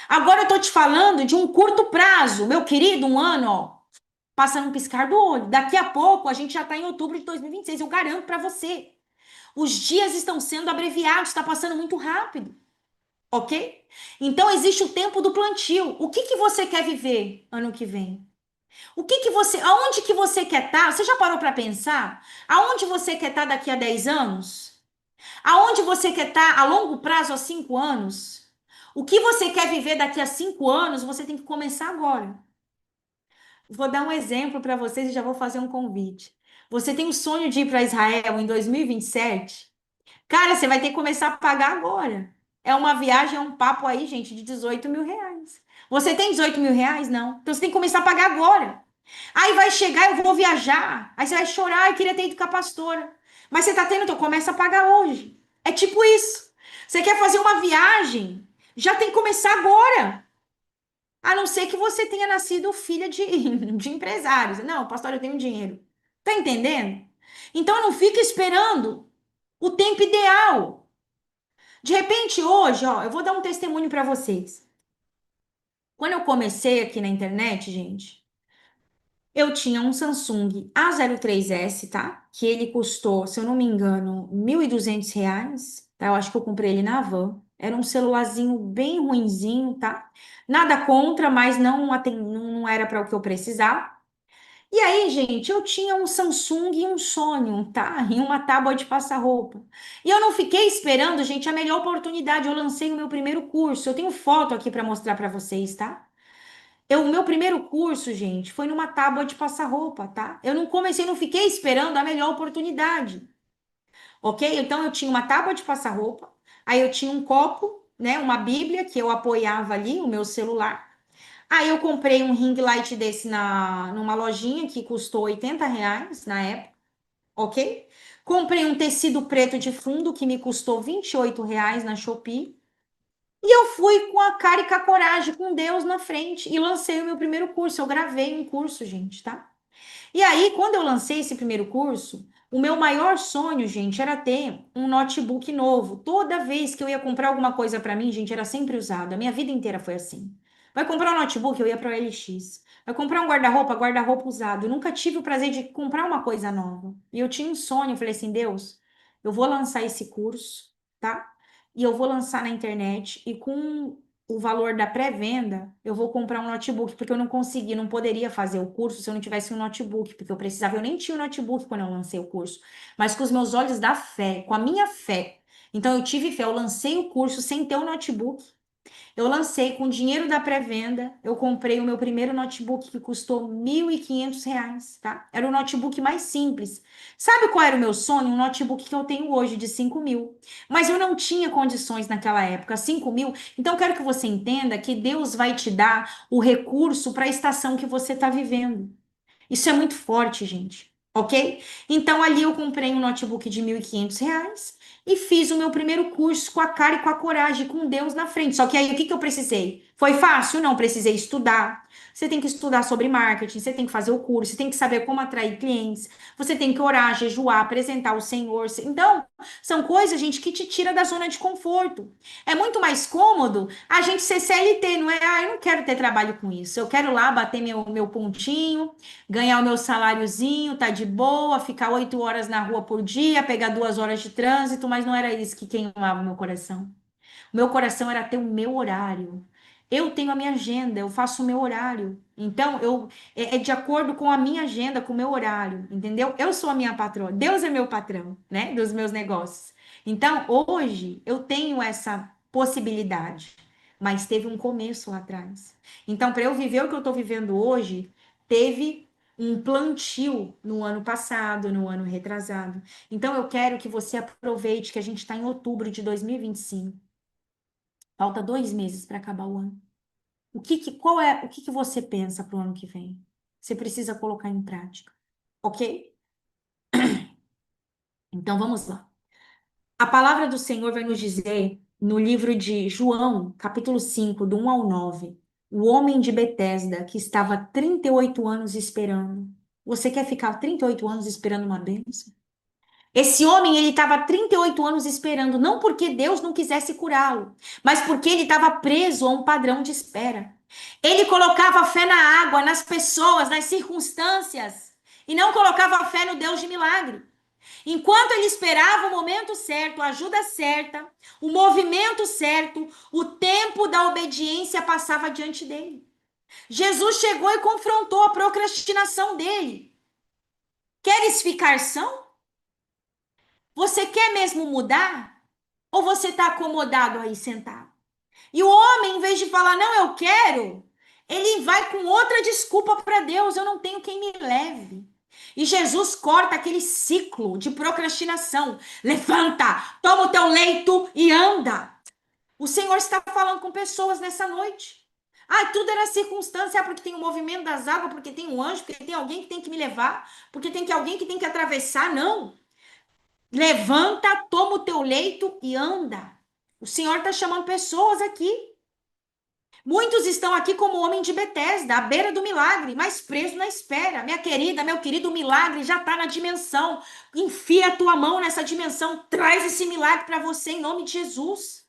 Agora eu estou te falando de um curto prazo, meu querido, um ano, ó, passa num piscar do olho. Daqui a pouco a gente já está em outubro de 2026, eu garanto para você. Os dias estão sendo abreviados, está passando muito rápido, ok? Então existe o tempo do plantio. O que que você quer viver ano que vem? Aonde que você quer estar? Você já parou para pensar? Aonde você quer estar daqui a 10 anos? Aonde você quer estar a longo prazo, há 5 anos? O que você quer viver daqui a 5 anos, você tem que começar agora. Vou dar um exemplo para vocês e já vou fazer um convite. Você tem o sonho de ir para Israel em 2027? Cara, você vai ter que começar a pagar agora. É uma viagem, é um papo aí, gente, de R$ 18.000. Você tem R$ 18.000? Não. Então você tem que começar a pagar agora. Aí vai chegar, eu vou viajar. Aí você vai chorar, eu queria ter ido com a pastora. Mas você tá tendo, então começa a pagar hoje. É tipo isso. Você quer fazer uma viagem? Já tem que começar agora. A não ser que você tenha nascido filha de, de empresários. Não, pastor, eu tenho dinheiro. Tá entendendo? Então não fica esperando o tempo ideal. De repente, hoje, ó, eu vou dar um testemunho para vocês. Quando eu comecei aqui na internet, gente, eu tinha um Samsung A03S, tá? Que ele custou, se eu não me engano, R$ 1.200, tá? Eu acho que eu comprei ele na Van. Era um celularzinho bem ruinzinho, tá? Nada contra, mas não era para o que eu precisava. E aí, gente, eu tinha um Samsung e um sonho, tá? E uma tábua de passar roupa. E eu não fiquei esperando, gente, a melhor oportunidade. Eu lancei o meu primeiro curso. Eu tenho foto aqui para mostrar para vocês, tá? O meu primeiro curso, gente, foi numa tábua de passar roupa, tá? Eu não comecei, não fiquei esperando a melhor oportunidade, ok? Então eu tinha uma tábua de passar roupa, aí eu tinha um copo, né? Uma Bíblia que eu apoiava ali, o meu celular. Aí eu comprei um ring light desse numa lojinha que custou R$ 80 na época, ok? Comprei um tecido preto de fundo que me custou R$ 28 na Shopee. E eu fui com a cara e com a coragem, com Deus na frente, e lancei o meu primeiro curso. Eu gravei um curso, gente, tá? E aí, quando eu lancei esse primeiro curso, o meu maior sonho, gente, era ter um notebook novo. Toda vez que eu ia comprar alguma coisa para mim, gente, era sempre usado. A minha vida inteira foi assim. Vai comprar um notebook, eu ia para o LX. Vai comprar um guarda-roupa, guarda-roupa usado. Eu nunca tive o prazer de comprar uma coisa nova. E eu tinha um sonho, eu falei assim, Deus, eu vou lançar esse curso, tá? E eu vou lançar na internet e com o valor da pré-venda, eu vou comprar um notebook, porque eu não consegui, não poderia fazer o curso se eu não tivesse um notebook, porque eu precisava, eu nem tinha um notebook quando eu lancei o curso, mas com os meus olhos da fé, com a minha fé. Então eu tive fé, eu lancei o curso sem ter o notebook. Eu lancei com o dinheiro da pré-venda, eu comprei o meu primeiro notebook que custou R$ 1.500, tá? Era o notebook mais simples. Sabe qual era o meu sonho? Um notebook que eu tenho hoje, de 5.000. Mas eu não tinha condições naquela época, 5.000. Então, eu quero que você entenda que Deus vai te dar o recurso para a estação que você está vivendo. Isso é muito forte, gente. Ok? Então, ali eu comprei um notebook de R$ 1.500 e fiz o meu primeiro curso com a cara e com a coragem, com Deus na frente. Só que aí, o que que eu precisei? Foi fácil? Não, precisei estudar. Você tem que estudar sobre marketing, você tem que fazer o curso, você tem que saber como atrair clientes, você tem que orar, jejuar, apresentar o Senhor. Então, são coisas, gente, que te tira da zona de conforto. É muito mais cômodo a gente ser CLT, não é? Ah, eu não quero ter trabalho com isso. Eu quero lá bater meu pontinho, ganhar o meu saláriozinho, tá de boa, ficar 8 horas na rua por dia, pegar 2 horas de trânsito, mas não era isso que queimava o meu coração. O meu coração era ter o meu horário. Eu tenho a minha agenda, eu faço o meu horário. Então, é de acordo com a minha agenda, com o meu horário, entendeu? Eu sou a minha patroa, Deus é meu patrão, né, dos meus negócios. Então, hoje eu tenho essa possibilidade, mas teve um começo lá atrás. Então, para eu viver o que eu estou vivendo hoje, teve um plantio no ano passado, no ano retrasado. Então, eu quero que você aproveite que a gente está em outubro de 2025. Falta 2 meses para acabar o ano. O que que você pensa para o ano que vem? Você precisa colocar em prática, ok? Então vamos lá. A palavra do Senhor vai nos dizer no livro de João, capítulo 5, do 1 ao 9, o homem de Betesda que estava 38 anos esperando. Você quer ficar 38 anos esperando uma bênção? Esse homem, ele estava 38 anos esperando, não porque Deus não quisesse curá-lo, mas porque ele estava preso a um padrão de espera. Ele colocava fé na água, nas pessoas, nas circunstâncias, e não colocava fé no Deus de milagre. Enquanto ele esperava o momento certo, a ajuda certa, o movimento certo, o tempo da obediência passava diante dele. Jesus chegou e confrontou a procrastinação dele. Queres ficar são? Você quer mesmo mudar? Ou você está acomodado aí sentado? E o homem, em vez de falar, não, eu quero, ele vai com outra desculpa para Deus, eu não tenho quem me leve. E Jesus corta aquele ciclo de procrastinação. Levanta, toma o teu leito e anda. O Senhor está falando com pessoas nessa noite. Ah, tudo era circunstância, porque tem o movimento das águas, porque tem um anjo, porque tem alguém que tem que me levar, porque tem que alguém que tem que atravessar. Não. Levanta, toma o teu leito e anda. O Senhor está chamando pessoas aqui. Muitos estão aqui como o homem de Betesda, à beira do milagre, mas preso na espera. Minha querida, meu querido, o milagre já está na dimensão. Enfia a tua mão nessa dimensão, traz esse milagre para você em nome de Jesus.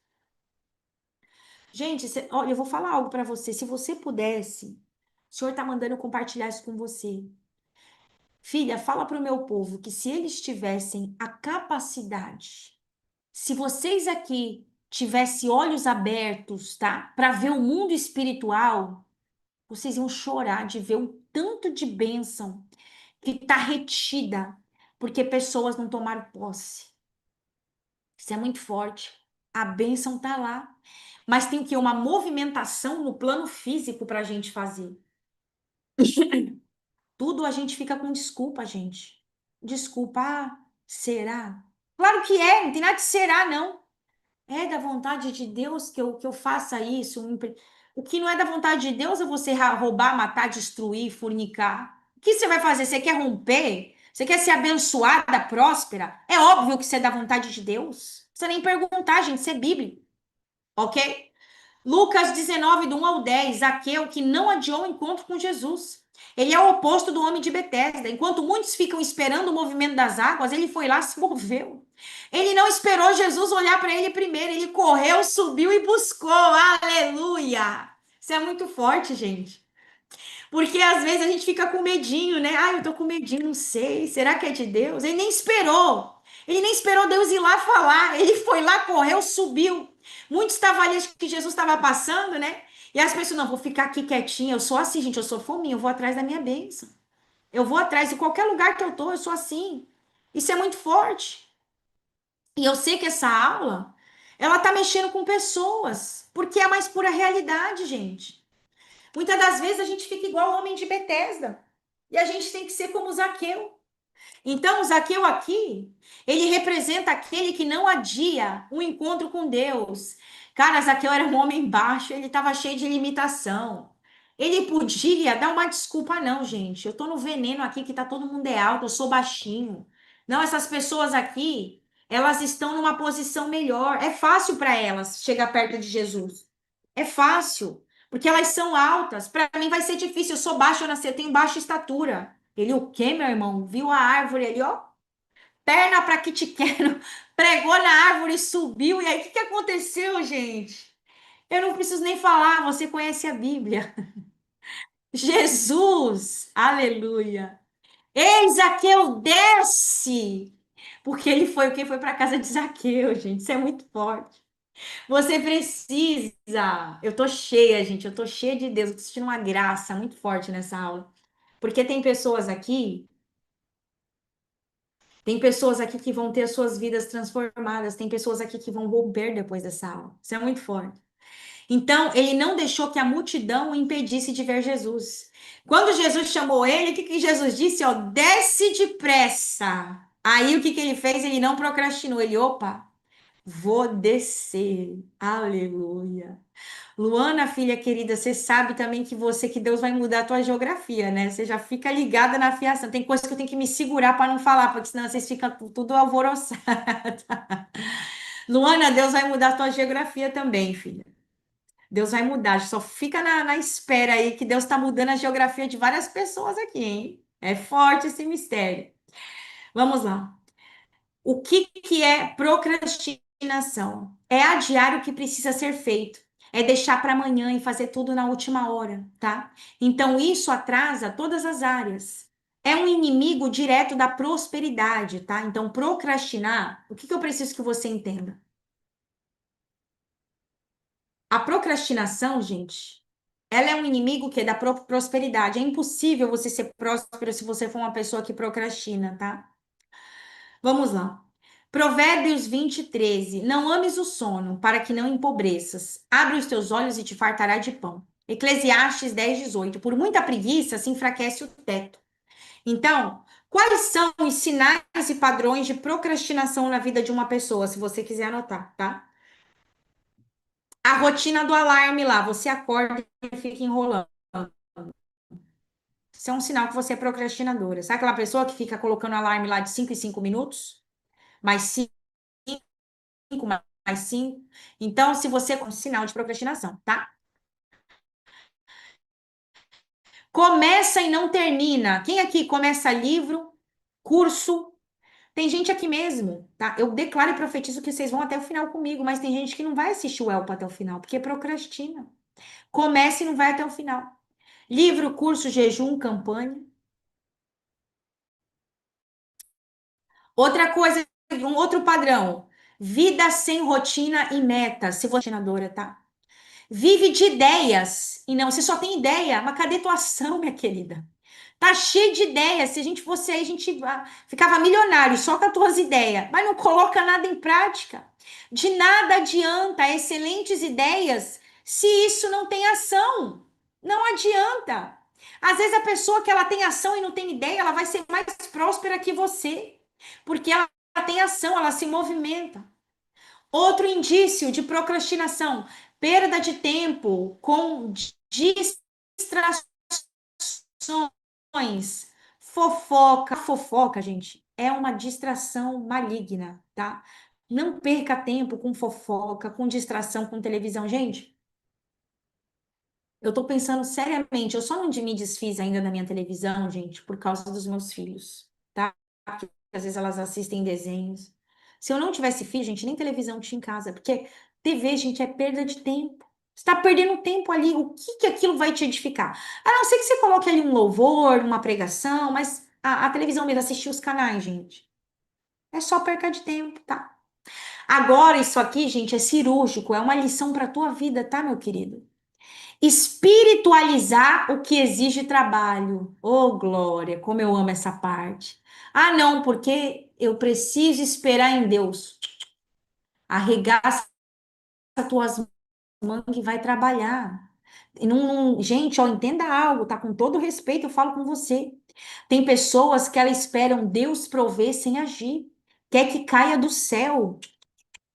Gente, olha, eu vou falar algo para você. Se você pudesse, o Senhor está mandando eu compartilhar isso com você. Filha, fala para o meu povo que se eles tivessem a capacidade, se vocês aqui tivessem olhos abertos, tá? Para ver o mundo espiritual, vocês iam chorar de ver o tanto de bênção que está retida, porque pessoas não tomaram posse. Isso é muito forte. A bênção tá lá. Mas tem que uma movimentação no plano físico para a gente fazer. Tudo a gente fica com desculpa, gente. Desculpa, será? Claro que é, não tem nada de será, não. É da vontade de Deus que eu faça isso. O que não é da vontade de Deus é você roubar, matar, destruir, fornicar. O que você vai fazer? Você quer romper? Você quer ser abençoada, próspera? É óbvio que você é da vontade de Deus. Não precisa nem perguntar, gente, isso é bíblico, ok? Lucas 19, do 1 ao 10, Zaqueu que não adiou o encontro com Jesus. Ele é o oposto do homem de Betesda. Enquanto muitos ficam esperando o movimento das águas, ele foi lá e se moveu. Ele não esperou Jesus olhar para ele primeiro, ele correu, subiu e buscou. Aleluia! Isso é muito forte, gente. Porque às vezes a gente fica com medinho, né? Ah, eu tô com medinho, não sei. Será que é de Deus? Ele nem esperou. Ele nem esperou Deus ir lá falar. Ele foi lá, correu, subiu. Muitos estavam ali, acho que Jesus estava passando, né? E as pessoas, não, vou ficar aqui quietinha. Eu sou assim, gente, eu sou fominha, eu vou atrás da minha bênção. Eu vou atrás, em qualquer lugar que eu tô, eu sou assim. Isso é muito forte. E eu sei que essa aula Ela tá mexendo com pessoas, porque é a mais pura realidade, gente. Muitas das vezes a gente fica igual o homem de Betesda. E a gente tem que ser como Zaqueu. Então, o Zaqueu aqui, ele representa aquele que não adia o encontro com Deus. Cara, Zaqueu era um homem baixo, ele estava cheio de limitação. Ele podia dar uma desculpa, não, gente. Eu tô no veneno aqui que tá todo mundo é alto, eu sou baixinho. Não, essas pessoas aqui, elas estão numa posição melhor. É fácil para elas chegar perto de Jesus. É fácil, porque elas são altas. Para mim vai ser difícil. Eu sou baixo, eu nasci, eu tenho baixa estatura. Ele, o quê, meu irmão? Viu a árvore ali, ó? Perna para que te quero. Pregou na árvore, subiu. E aí, o que que aconteceu, gente? Eu não preciso nem falar, você conhece a Bíblia. Jesus, aleluia. Ei, Zaqueu, desce! Porque ele foi o que foi para casa de Zaqueu, gente. Isso é muito forte. Você precisa. Eu tô cheia, gente. Eu tô cheia de Deus. Eu tô sentindo uma graça muito forte nessa aula. Porque tem pessoas aqui que vão ter as suas vidas transformadas, tem pessoas aqui que vão romper depois dessa aula. Isso é muito forte. Então, ele não deixou que a multidão o impedisse de ver Jesus. Quando Jesus chamou ele, o que que Jesus disse? Ó, desce depressa. Aí o que que ele fez? Ele não procrastinou. Ele, opa, vou descer. Aleluia. Luana, filha querida, você sabe também que Deus vai mudar a tua geografia, né? Você já fica ligada na fiação. Tem coisa que eu tenho que me segurar para não falar, porque senão vocês ficam tudo alvoroçados. Luana, Deus vai mudar a tua geografia também, filha. Deus vai mudar. Só fica na espera aí que Deus está mudando a geografia de várias pessoas aqui, hein? É forte esse mistério. Vamos lá. O que que é procrastinação? É adiar o que precisa ser feito. É deixar para amanhã e fazer tudo na última hora, tá? Então isso atrasa todas as áreas. É um inimigo direto da prosperidade, tá? Então procrastinar, o que que eu preciso que você entenda? A procrastinação, gente, ela é um inimigo que é da prosperidade. É impossível você ser próspero se você for uma pessoa que procrastina, tá? Vamos lá. Provérbios 20, 13. Não ames o sono, para que não empobreças. Abre os teus olhos e te fartará de pão. Eclesiastes 10, 18. Por muita preguiça se enfraquece o teto. Então, quais são os sinais e padrões de procrastinação na vida de uma pessoa, se você quiser anotar, tá? A rotina do alarme lá, você acorda e fica enrolando. Isso é um sinal que você é procrastinadora. Sabe aquela pessoa que fica colocando alarme lá de 5 em 5 minutos? Mais 5, mais 5. Então, se você é um sinal de procrastinação, tá? Começa e não termina. Quem aqui começa livro, curso? Tem gente aqui mesmo, tá? Eu declaro e profetizo que vocês vão até o final comigo, mas tem gente que não vai assistir o Elpa até o final, porque procrastina. Começa e não vai até o final. Livro, curso, jejum, campanha. Outra coisa, um outro padrão. Vida sem rotina e metas. Se você é rotinadora, tá? Vive de ideias. E não, você só tem ideia. Mas cadê tua ação, minha querida? Tá cheio de ideias. Se a gente fosse aí, a gente ficava milionário só com as tuas ideias. Mas não coloca nada em prática. De nada adianta excelentes ideias se isso não tem ação. Não adianta. Às vezes a pessoa que ela tem ação e não tem ideia, ela vai ser mais próspera que você. Porque ela tem ação, ela se movimenta. Outro indício de procrastinação, perda de tempo com distrações. Fofoca, fofoca, gente, é uma distração maligna, tá? Não perca tempo com fofoca, com distração, com televisão. Gente, eu tô pensando seriamente, eu só não me desfiz ainda da minha televisão, gente, por causa dos meus filhos, tá? Porque às vezes elas assistem desenhos. Se eu não tivesse filho, gente, nem televisão tinha em casa, porque TV, gente, é perda de tempo. Você tá perdendo tempo ali, o que que aquilo vai te edificar? A não ser que você coloque ali um louvor, uma pregação, mas a televisão mesmo, assistir os canais, gente. É só perca de tempo, tá? Agora, isso aqui, gente, é cirúrgico, é uma lição para tua vida, tá, meu querido? Espiritualizar o que exige trabalho. Oh, glória, como eu amo essa parte. Ah, não, porque eu preciso esperar em Deus. Arregaça as tuas mangas e vai trabalhar. E gente, ó, entenda algo, tá? Com todo respeito, eu falo com você. Tem pessoas que elas esperam Deus prover sem agir. Quer que caia do céu.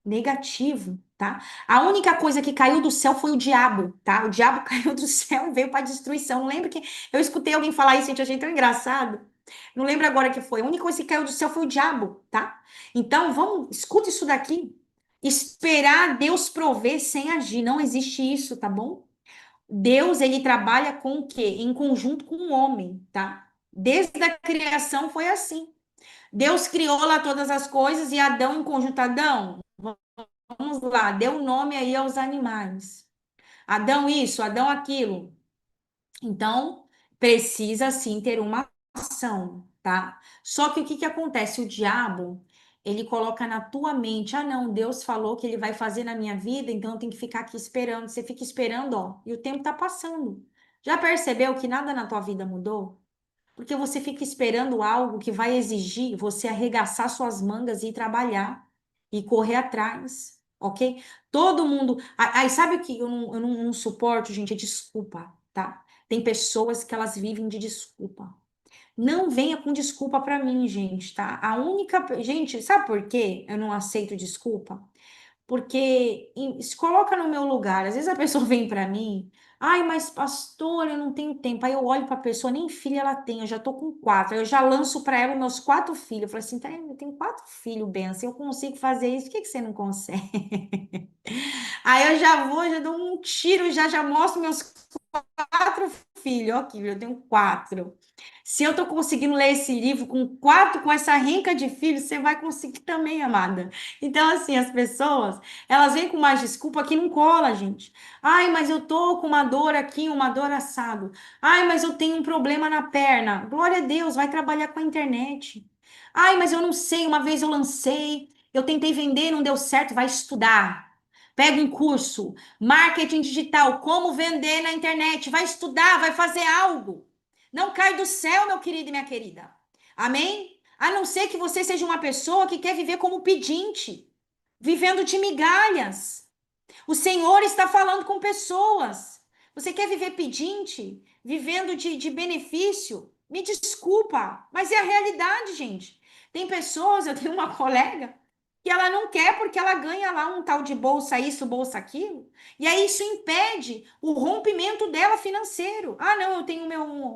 Negativo, tá? A única coisa que caiu do céu foi o diabo, tá? O diabo caiu do céu e veio para destruição. Não lembro que eu escutei alguém falar isso, gente, eu achei tão engraçado. Não lembro agora que foi. A única coisa que caiu do céu foi o diabo, tá? Então, vamos, escuta isso daqui. Esperar Deus prover sem agir, não existe isso, tá bom? Deus, ele trabalha com o quê? Em conjunto com o homem, tá? Desde a criação foi assim. Deus criou lá todas as coisas e Adão em conjunto, Adão, vamos lá, deu nome aí aos animais. Adão isso, Adão aquilo. Então, precisa sim ter uma ação, tá? Só que o que que acontece? O diabo, ele coloca na tua mente, ah, não, Deus falou que ele vai fazer na minha vida, então eu tenho que ficar aqui esperando. Você fica esperando, ó, e o tempo tá passando. Já percebeu que nada na tua vida mudou? Porque você fica esperando algo que vai exigir você arregaçar suas mangas e ir trabalhar e correr atrás, ok? Todo mundo. Aí sabe o que eu não suporto, gente? É desculpa, tá? Tem pessoas que elas vivem de desculpa. Não venha com desculpa pra mim, gente, tá? A única. Gente, sabe por quê eu não aceito desculpa? Porque se coloca no meu lugar. Às vezes a pessoa vem para mim, ai, mas pastor, eu não tenho tempo. Aí eu olho para a pessoa, nem filha ela tem, eu já tô com quatro. Aí eu já lanço para ela os meus quatro filhos. Eu falo assim, tá, eu tenho quatro filhos, benção, eu consigo fazer isso, por que que você não consegue? Aí eu já vou, já dou um tiro, já mostro meus quatro filhos. Ó, aqui, eu tenho quatro. Se eu tô conseguindo ler esse livro com quatro, com essa rinca de filhos, você vai conseguir também, amada. Então, assim, as pessoas, elas vêm com mais desculpa que não cola, gente. Ai, mas eu tô com uma dor aqui, uma dor assado. Ai, mas eu tenho um problema na perna. Glória a Deus, vai trabalhar com a internet. Ai, mas eu não sei, uma vez eu lancei, eu tentei vender, não deu certo, vai estudar. Pega um curso, marketing digital, como vender na internet, vai estudar, vai fazer algo. Não cai do céu, meu querido e minha querida. Amém? A não ser que você seja uma pessoa que quer viver como pedinte, vivendo de migalhas. O Senhor está falando com pessoas. Você quer viver pedinte, vivendo de benefício? Me desculpa, mas é a realidade, gente. Tem pessoas, eu tenho uma colega que ela não quer porque ela ganha lá um tal de bolsa isso, bolsa aquilo. E aí isso impede o rompimento dela financeiro. Ah, não, eu tenho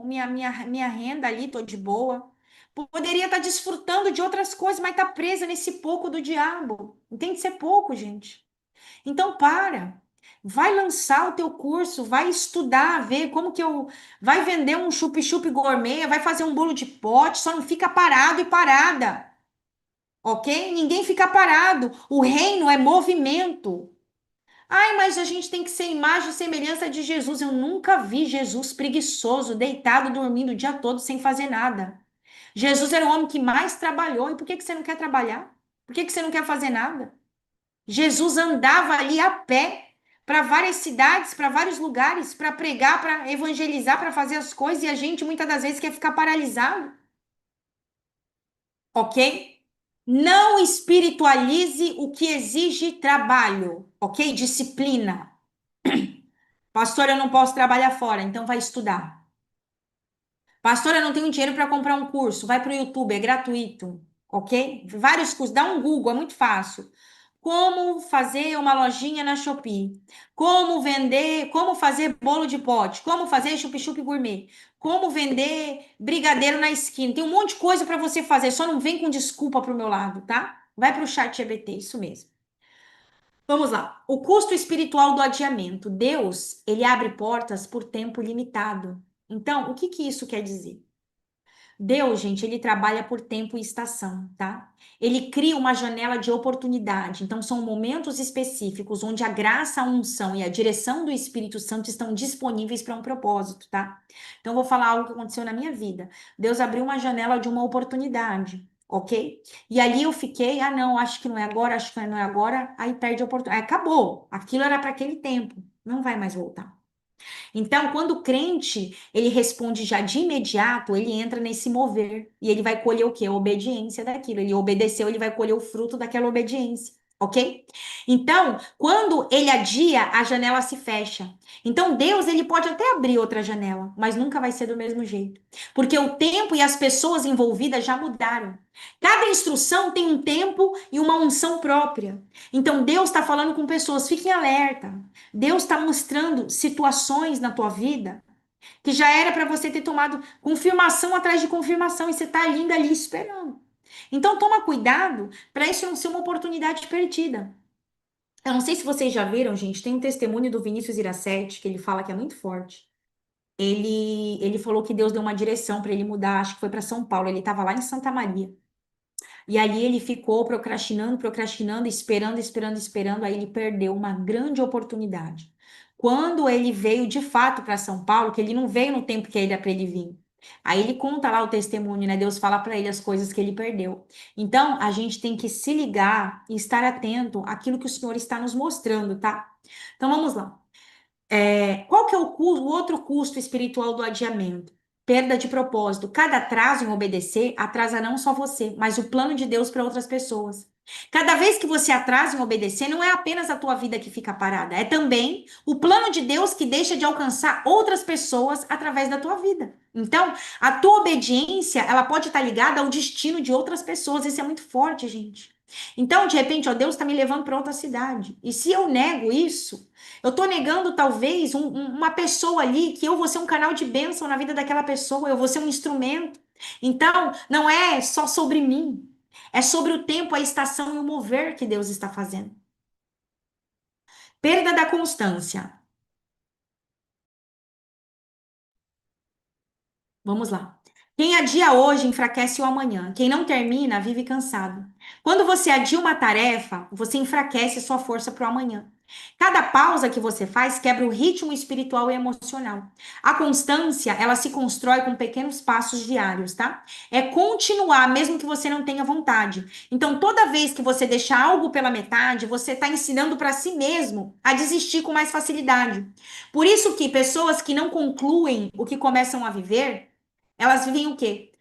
minha renda ali, tô de boa. Poderia estar desfrutando de outras coisas, mas tá presa nesse pouco do diabo. Entende ser pouco, gente. Então para. Vai lançar o teu curso, vai estudar, ver como que eu vai vender um chup-chup gourmet, vai fazer um bolo de pote, só não fica parado e parada. OK? Ninguém fica parado. O reino é movimento. Ai, mas a gente tem que ser imagem e semelhança de Jesus. Eu nunca vi Jesus preguiçoso, deitado, dormindo o dia todo sem fazer nada. Jesus era o homem que mais trabalhou. E por que que você não quer trabalhar? Por que que você não quer fazer nada? Jesus andava ali a pé para várias cidades, para vários lugares, para pregar, para evangelizar, para fazer as coisas, e a gente muitas das vezes quer ficar paralisado, ok? Não espiritualize o que exige trabalho, ok? Disciplina. Pastor, eu não posso trabalhar fora, então vai estudar. Pastor, eu não tenho dinheiro para comprar um curso, vai para o YouTube, é gratuito, ok? Vários cursos, dá um Google, é muito fácil. Como fazer uma lojinha na Shopee, como vender, como fazer bolo de pote, como fazer chup-chup gourmet, como vender brigadeiro na esquina. Tem um monte de coisa para você fazer, só não vem com desculpa pro meu lado, tá? Vai pro chat GBT, isso mesmo. Vamos lá. O custo espiritual do adiamento. Deus, ele abre portas por tempo limitado. Então, o que que isso quer dizer? Deus, gente, ele trabalha por tempo e estação, tá? Ele cria uma janela de oportunidade. Então, são momentos específicos onde a graça, a unção e a direção do Espírito Santo estão disponíveis para um propósito, tá? Então, eu vou falar algo que aconteceu na minha vida. Deus abriu uma janela de uma oportunidade, ok? E ali eu fiquei, ah, não, acho que não é agora, acho que não é agora, aí perde a oportunidade. Aí acabou. Aquilo era para aquele tempo, não vai mais voltar. Então, quando o crente, ele responde já de imediato, ele entra nesse mover e ele vai colher o quê? A obediência daquilo. Ele obedeceu, ele vai colher o fruto daquela obediência. Ok? Então, quando ele adia, a janela se fecha. Então, Deus, ele pode até abrir outra janela, mas nunca vai ser do mesmo jeito. Porque o tempo e as pessoas envolvidas já mudaram. Cada instrução tem um tempo e uma unção própria. Então, Deus está falando com pessoas, fiquem alerta. Deus está mostrando situações na tua vida que já era para você ter tomado confirmação atrás de confirmação e você está ainda ali esperando. Então, toma cuidado para isso não ser uma oportunidade perdida. Eu não sei se vocês já viram, gente, tem um testemunho do Vinícius Iracete, que ele fala que é muito forte. Ele falou que Deus deu uma direção para ele mudar, acho que foi para São Paulo, ele estava lá em Santa Maria. E ali ele ficou procrastinando, procrastinando, esperando, esperando, esperando, aí ele perdeu uma grande oportunidade. Quando ele veio de fato para São Paulo, que ele não veio no tempo que era para ele vir. Aí ele conta lá o testemunho, né? Deus fala para ele as coisas que ele perdeu. Então, a gente tem que se ligar e estar atento àquilo que o Senhor está nos mostrando, tá? Então, vamos lá. Qual que é o outro custo espiritual do adiamento? Perda de propósito. Cada atraso em obedecer atrasa não só você, mas o plano de Deus para outras pessoas. Cada vez que você atrasa em obedecer, não é apenas a tua vida que fica parada, é também o plano de Deus que deixa de alcançar outras pessoas através da tua vida. Então, a tua obediência, ela pode estar ligada ao destino de outras pessoas. Isso é muito forte, gente. Então, de repente, ó, Deus está me levando para outra cidade. E se eu nego isso, eu estou negando talvez uma pessoa ali que eu vou ser um canal de bênção na vida daquela pessoa, eu vou ser um instrumento. Então, não é só sobre mim, é sobre o tempo, a estação e o mover que Deus está fazendo. Perda da constância. Vamos lá. Quem adia hoje enfraquece o amanhã. Quem não termina vive cansado. Quando você adia uma tarefa, você enfraquece sua força para o amanhã. Cada pausa que você faz quebra o ritmo espiritual e emocional. A constância, ela se constrói com pequenos passos diários, tá? É continuar, mesmo que você não tenha vontade. Então, toda vez que você deixar algo pela metade, você está ensinando para si mesmo a desistir com mais facilidade. Por isso que pessoas que não concluem o que começam a viver, elas vivem o quê?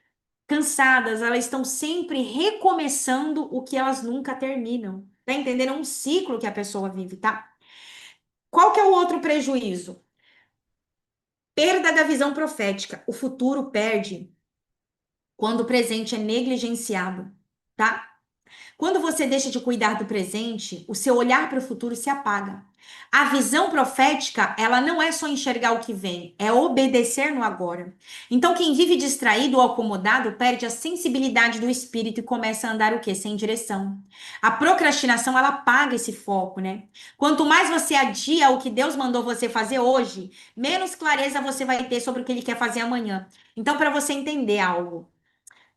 Cansadas, elas estão sempre recomeçando o que elas nunca terminam. Tá entendendo? É um ciclo que a pessoa vive, tá? Qual que é o outro prejuízo? Perda da visão profética. O futuro perde quando o presente é negligenciado, tá? Quando você deixa de cuidar do presente, o seu olhar para o futuro se apaga. A visão profética, ela não é só enxergar o que vem, é obedecer no agora. Então, quem vive distraído ou acomodado perde a sensibilidade do espírito e começa a andar o quê? Sem direção. A procrastinação, ela apaga esse foco, né? Quanto mais você adia o que Deus mandou você fazer hoje, menos clareza você vai ter sobre o que ele quer fazer amanhã. Então, para você entender algo,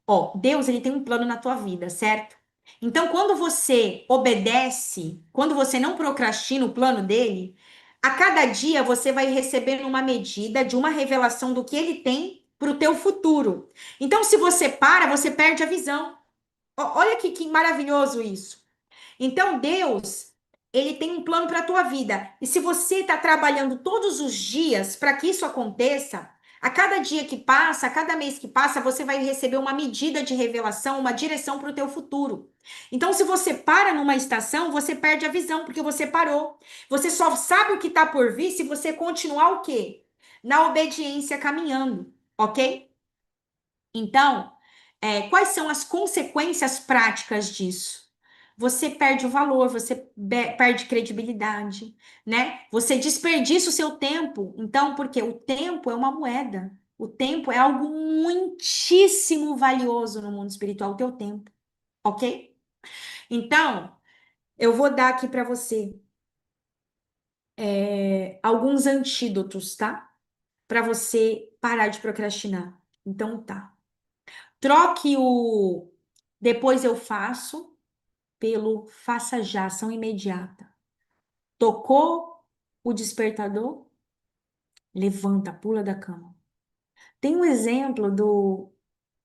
ó, Deus, ele tem um plano na tua vida, certo? Então, quando você obedece, quando você não procrastina o plano dele, a cada dia você vai recebendo uma medida de uma revelação do que ele tem para o teu futuro. Então, se você para, você perde a visão. Olha que maravilhoso isso. Então, Deus, ele tem um plano para a tua vida. E se você está trabalhando todos os dias para que isso aconteça, a cada dia que passa, a cada mês que passa, você vai receber uma medida de revelação, uma direção para o teu futuro. Então, se você para numa estação, você perde a visão, porque você parou. Você só sabe o que está por vir se você continuar o quê? Na obediência caminhando, ok? Então, quais são as consequências práticas disso? Você perde o valor, você perde credibilidade, né? Você desperdiça o seu tempo. Então, porque o tempo é uma moeda. O tempo é algo muitíssimo valioso no mundo espiritual, o teu tempo, ok? Então, eu vou dar aqui para você alguns antídotos, tá? Para você parar de procrastinar. Então, tá. Troque o depois eu faço pelo faça já, ação imediata. Tocou o despertador? Levanta, pula da cama. Tem um exemplo do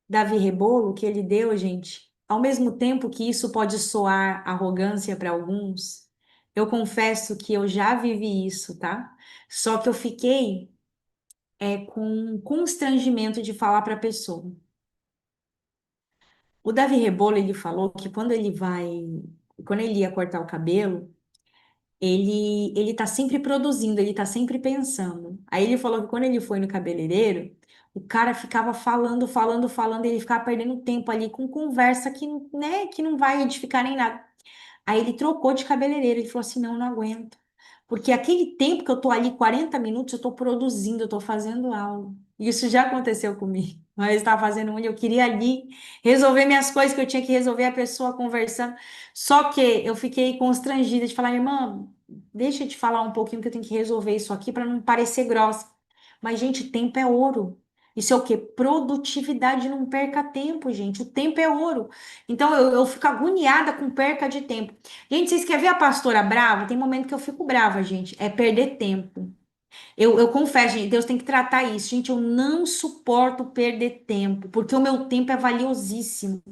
Davi Rebolo que ele deu, gente. Ao mesmo tempo que isso pode soar arrogância para alguns, eu confesso que eu já vivi isso, tá? Só que eu fiquei com constrangimento de falar para a pessoa. O Davi Rebolo, ele falou que quando ele vai quando ele ia cortar o cabelo, ele tá sempre produzindo, ele tá sempre pensando. Aí ele falou que quando ele foi no cabeleireiro, o cara ficava falando, falando, falando, e ele ficava perdendo tempo ali com conversa que, né, que não vai edificar nem nada. Aí ele trocou de cabeleireiro, ele falou assim, não, não aguento. Porque aquele tempo que eu tô ali, 40 minutos, eu tô produzindo, eu tô fazendo algo. Isso já aconteceu comigo. Mas eu estava fazendo onde eu queria ali resolver minhas coisas que eu tinha que resolver, a pessoa conversando. Só que eu fiquei constrangida de falar, irmã, deixa eu te falar um pouquinho que eu tenho que resolver isso aqui para não parecer grossa. Mas, gente, tempo é ouro. Isso é o quê? Produtividade, não perca tempo, gente. O tempo é ouro. Então, eu fico agoniada com perca de tempo. Gente, vocês querem ver a pastora brava? Tem momento que eu fico brava, gente. É perder tempo. Eu confesso, gente, Deus tem que tratar isso. Gente, eu não suporto perder tempo, porque o meu tempo é valiosíssimo.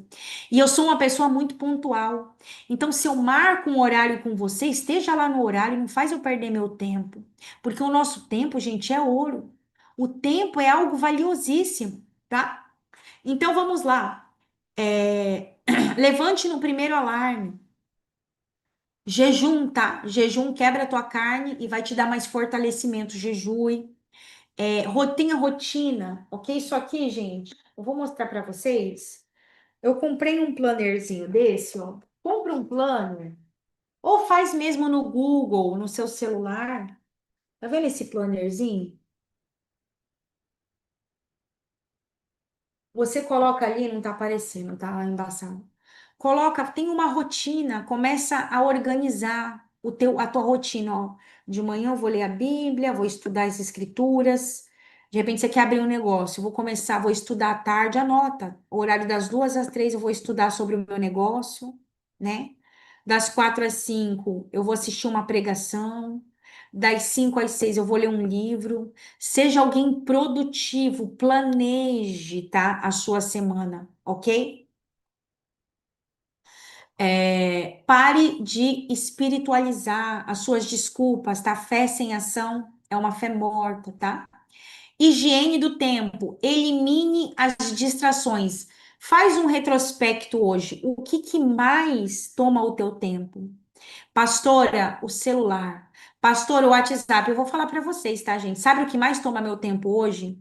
E eu sou uma pessoa muito pontual. Então, se eu marco um horário com você, esteja lá no horário, não faz eu perder meu tempo. Porque o nosso tempo, gente, é ouro. O tempo é algo valiosíssimo, tá? Então, vamos lá. Levante no primeiro alarme. Jejum, tá? Jejum quebra a tua carne e vai te dar mais fortalecimento. Jejue. Tenha rotina, ok? Isso aqui, gente, eu vou mostrar para vocês. Eu comprei um plannerzinho desse, ó. Compra um planner. Ou faz mesmo no Google, no seu celular. Tá vendo esse plannerzinho? Você coloca ali, não tá aparecendo, tá embaçado. Coloca, tem uma rotina, começa a organizar a tua rotina, ó. De manhã eu vou ler a Bíblia, vou estudar as escrituras. De repente você quer abrir um negócio, eu vou começar, vou estudar à tarde, anota. O horário das 2 às 3 eu vou estudar sobre o meu negócio, né? Das 4 às 5 eu vou assistir uma pregação. Das 5 às 6 eu vou ler um livro. Seja alguém produtivo, planeje, tá? A sua semana, ok? Pare de espiritualizar as suas desculpas, tá? Fé sem ação é uma fé morta, tá? Higiene do tempo, elimine as distrações. Faz um retrospecto hoje. O que que mais toma o teu tempo? Pastora, o celular. Pastora, o WhatsApp. Eu vou falar para vocês, tá, gente? Sabe o que mais toma meu tempo hoje?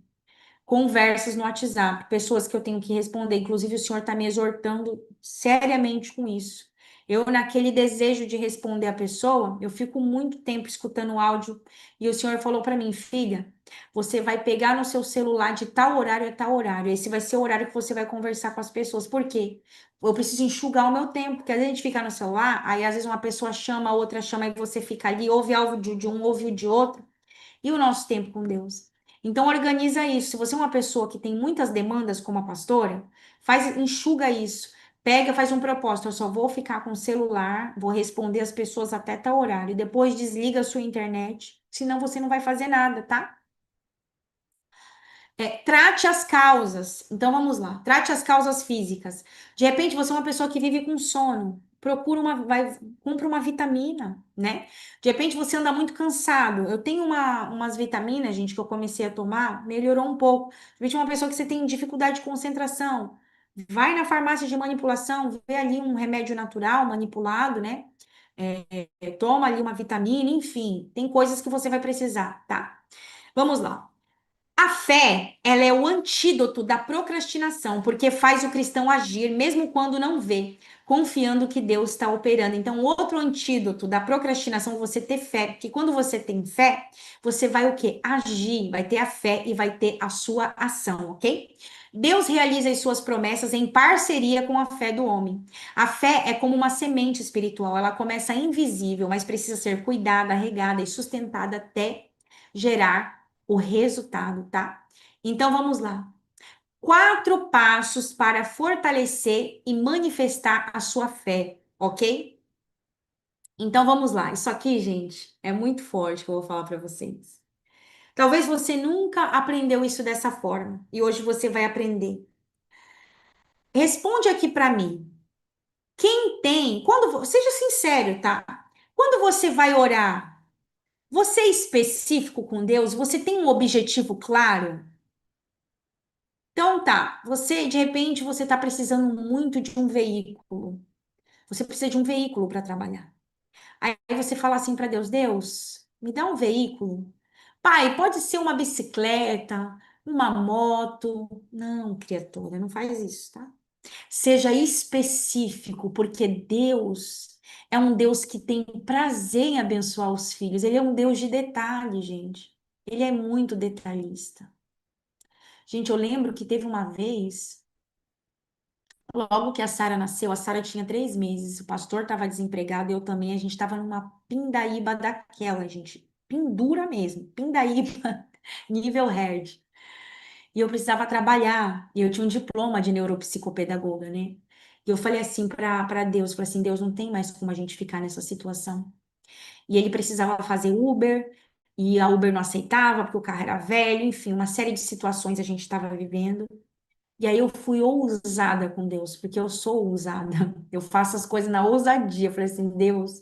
Conversas no WhatsApp, pessoas que eu tenho que responder. Inclusive, o senhor está me exortando seriamente com isso. Eu, naquele desejo de responder a pessoa, eu fico muito tempo escutando o áudio e o senhor falou para mim, filha, você vai pegar no seu celular de tal horário a tal horário. Esse vai ser o horário que você vai conversar com as pessoas. Por quê? Eu preciso enxugar o meu tempo, porque às vezes a gente fica no celular, aí às vezes uma pessoa chama, a outra chama, e você fica ali, ouve áudio de um, ouve o de outro e o nosso tempo com Deus. Então organiza isso. Se você é uma pessoa que tem muitas demandas como a pastora, enxuga isso. Pega, faz um propósito. Eu só vou ficar com o celular, vou responder as pessoas até tal horário. Depois desliga a sua internet, senão você não vai fazer nada, tá? Trate as causas. Então vamos lá. Trate as causas físicas. De repente você é uma pessoa que vive com sono. Compra uma vitamina, né? De repente você anda muito cansado. Eu tenho umas vitaminas, gente, que eu comecei a tomar, melhorou um pouco. De repente uma pessoa que você tem dificuldade de concentração, vai na farmácia de manipulação, vê ali um remédio natural manipulado, né? Toma ali uma vitamina, enfim, tem coisas que você vai precisar, tá? Vamos lá. A fé, ela é o antídoto da procrastinação, porque faz o cristão agir mesmo quando não vê, confiando que Deus está operando. Então, outro antídoto da procrastinação é você ter fé, porque quando você tem fé, você vai o quê? Agir, vai ter a fé e vai ter a sua ação, ok? Deus realiza as suas promessas em parceria com a fé do homem. A fé é como uma semente espiritual, ela começa invisível, mas precisa ser cuidada, regada e sustentada até gerar o resultado, tá? Então vamos lá. 4 passos para fortalecer e manifestar a sua fé, ok? Então vamos lá. Isso aqui, gente, é muito forte que eu vou falar para vocês. Talvez você nunca aprendeu isso dessa forma e hoje você vai aprender. Responde aqui para mim. Quem tem, seja sincero, tá? Quando você vai orar, você é específico com Deus? Você tem um objetivo claro? Então tá, você de repente você está precisando muito de um veículo. Você precisa de um veículo para trabalhar. Aí você fala assim para Deus: Deus, me dá um veículo. Pai, pode ser uma bicicleta, uma moto. Não, criatura, não faz isso, tá? Seja específico, porque Deus é um Deus que tem prazer em abençoar os filhos. Ele é um Deus de detalhe, gente. Ele é muito detalhista. Gente, eu lembro que teve uma vez, logo que a Sara nasceu, a Sara tinha 3 meses, o pastor estava desempregado, eu também, a gente estava numa pindaíba daquela, gente. Pendura mesmo, pindaíba, nível hard. E eu precisava trabalhar, e eu tinha um diploma de neuropsicopedagoga, né? E eu falei assim para Deus, falei assim, Deus, não tem mais como a gente ficar nessa situação. E ele precisava fazer Uber, e a Uber não aceitava, porque o carro era velho, enfim, uma série de situações a gente estava vivendo. E aí eu fui ousada com Deus, porque eu sou ousada. Eu faço as coisas na ousadia. Eu falei assim, Deus,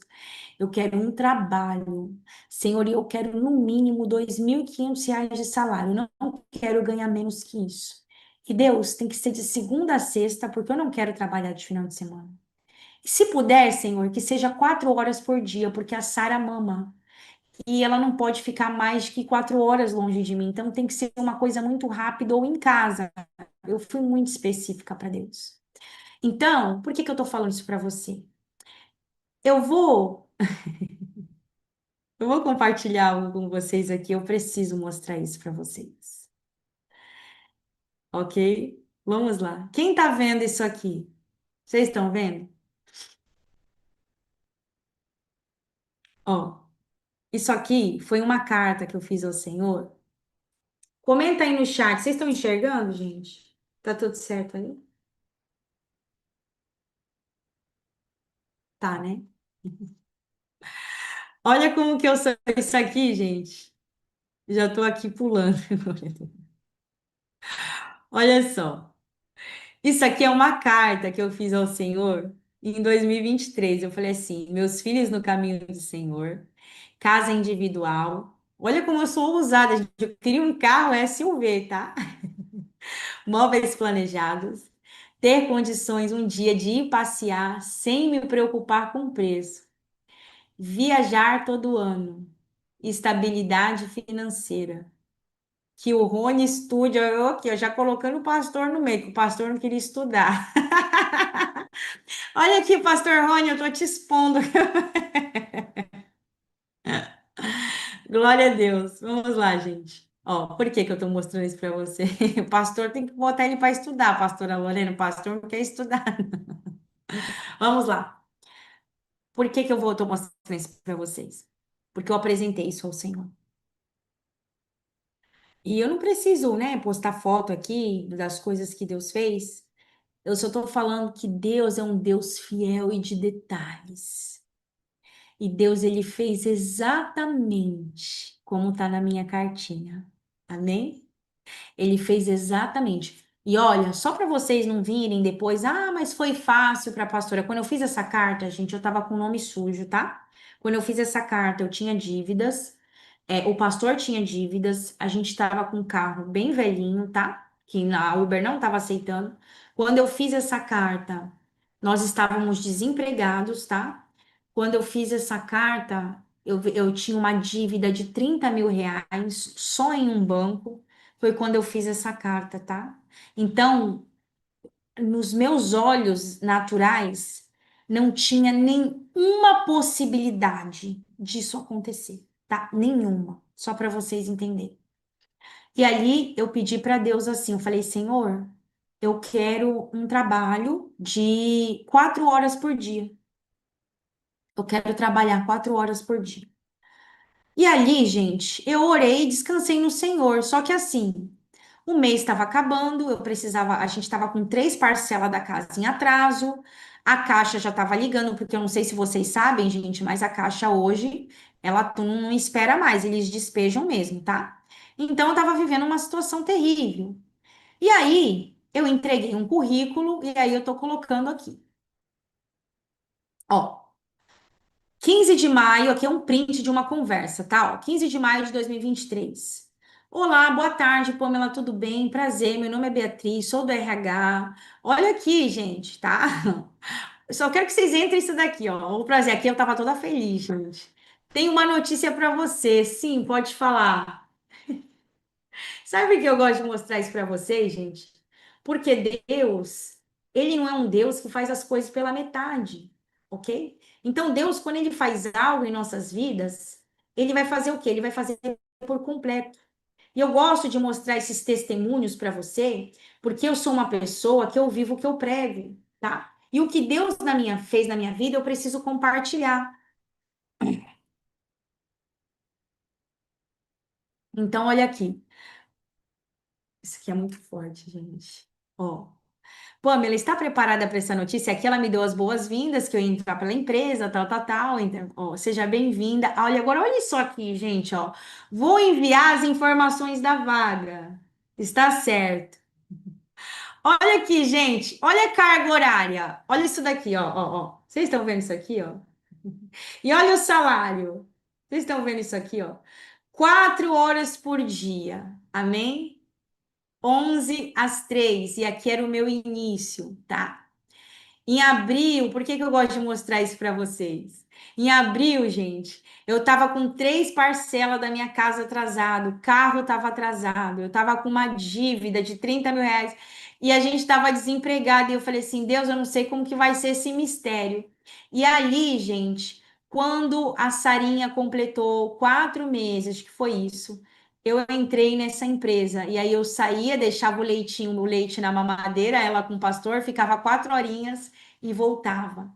eu quero um trabalho. Senhor, e eu quero no mínimo R$ 2.500 de salário. Eu não quero ganhar menos que isso. E Deus, tem que ser de segunda a sexta, porque eu não quero trabalhar de final de semana. E se puder, Senhor, que seja 4 horas por dia, porque a Sara mama. E ela não pode ficar mais que 4 horas longe de mim. Então tem que ser uma coisa muito rápida ou em casa. Eu fui muito específica para Deus. Então, por que que eu tô falando isso para você? Eu vou, eu vou compartilhar algo com vocês aqui. Eu preciso mostrar isso para vocês, ok? Vamos lá. Quem tá vendo isso aqui? Vocês estão vendo? Ó, isso aqui foi uma carta que eu fiz ao Senhor. Comenta aí no chat. Vocês estão enxergando, gente? Tá tudo certo aí? Tá, né? Olha como que eu sou isso aqui, gente. Já tô aqui pulando. Olha só. Isso aqui é uma carta que eu fiz ao Senhor em 2023. Eu falei assim: meus filhos no caminho do Senhor, casa individual. Olha como eu sou ousada, gente. Eu queria um carro SUV, tá? Móveis planejados. Ter condições um dia de ir passear sem me preocupar com o preço. Viajar todo ano. Estabilidade financeira. Que o Rony estude, eu aqui, ó, já colocando o pastor no meio, que o pastor não queria estudar. Olha aqui, pastor Rony, eu tô te expondo. Glória a Deus. Vamos lá, gente. Ó, por que que eu tô mostrando isso para você? O pastor tem que botar ele para estudar, pastora Lorena. O pastor não quer estudar. Vamos lá. Por que que eu vou tô mostrando isso para vocês? Porque eu apresentei isso ao Senhor. E eu não preciso, né, postar foto aqui das coisas que Deus fez. Eu só tô falando que Deus é um Deus fiel e de detalhes. E Deus, ele fez exatamente como está na minha cartinha. Amém? Ele fez exatamente. E olha, só para vocês não virem depois, ah, mas foi fácil para a pastora. Quando eu fiz essa carta, gente, eu tava com o nome sujo, tá? Quando eu fiz essa carta, eu tinha dívidas, o pastor tinha dívidas, a gente tava com um carro bem velhinho, tá? Que a Uber não tava aceitando. Quando eu fiz essa carta, nós estávamos desempregados, tá? Quando eu fiz essa carta, eu tinha uma dívida de R$ 30.000 só em um banco. Foi quando eu fiz essa carta, tá? Então, nos meus olhos naturais, não tinha nenhuma possibilidade disso acontecer, tá? Nenhuma. Só para vocês entenderem. E ali eu pedi para Deus assim, eu falei, Senhor, eu quero um trabalho de 4 horas por dia. Eu quero trabalhar 4 horas por dia. E ali, gente, eu orei e descansei no Senhor. Só que assim, o mês estava acabando, eu precisava, a gente estava com 3 parcelas da casa em atraso, a Caixa já estava ligando, porque eu não sei se vocês sabem, gente, mas a Caixa hoje, ela não espera mais, eles despejam mesmo, tá? Então eu estava vivendo uma situação terrível. E aí, eu entreguei um currículo e aí eu tô colocando aqui. Ó, 15 de maio, aqui é um print de uma conversa, tá? Ó, 15 de maio de 2023. Olá, boa tarde, Pamela, tudo bem? Prazer, meu nome é Beatriz, sou do RH. Olha aqui, gente, tá? Eu só quero que vocês entrem isso daqui, ó. O prazer, aqui eu tava toda feliz, gente. Tem uma notícia para você. Sim, pode falar. Sabe por que eu gosto de mostrar isso para vocês, gente? Porque Deus, ele não é um Deus que faz as coisas pela metade, ok? Então, Deus, quando ele faz algo em nossas vidas, ele vai fazer o quê? Ele vai fazer por completo. E eu gosto de mostrar esses testemunhos para você, porque eu sou uma pessoa que eu vivo o que eu prego, tá? E o que Deus fez na minha vida, eu preciso compartilhar. Então, olha aqui. Isso aqui é muito forte, gente. Ó. Pamela, está preparada para essa notícia? Aqui ela me deu as boas-vindas, que eu ia entrar pela empresa, tal, tal, tal. Então, ó, seja bem-vinda. Olha, agora olha só aqui, gente, ó. Vou enviar as informações da vaga. Está certo. Olha aqui, gente. Olha a carga horária. Olha isso daqui, ó, ó, ó. Vocês estão vendo isso aqui, ó? E olha o salário. Vocês estão vendo isso aqui, ó? 4 horas por dia. Amém? 11 às 3. E aqui era o meu início, tá? Em abril, por que que eu gosto de mostrar isso para vocês? Em abril, gente, eu tava com 3 parcelas da minha casa atrasado, o carro tava atrasado, eu tava com uma dívida de 30 mil reais e a gente tava desempregado. E eu falei assim: Deus, eu não sei como que vai ser esse mistério. E ali, gente, quando a Sarinha completou 4 meses, que foi isso, eu entrei nessa empresa. E aí eu saía, deixava o leite na mamadeira, ela com o pastor, ficava 4 horinhas e voltava.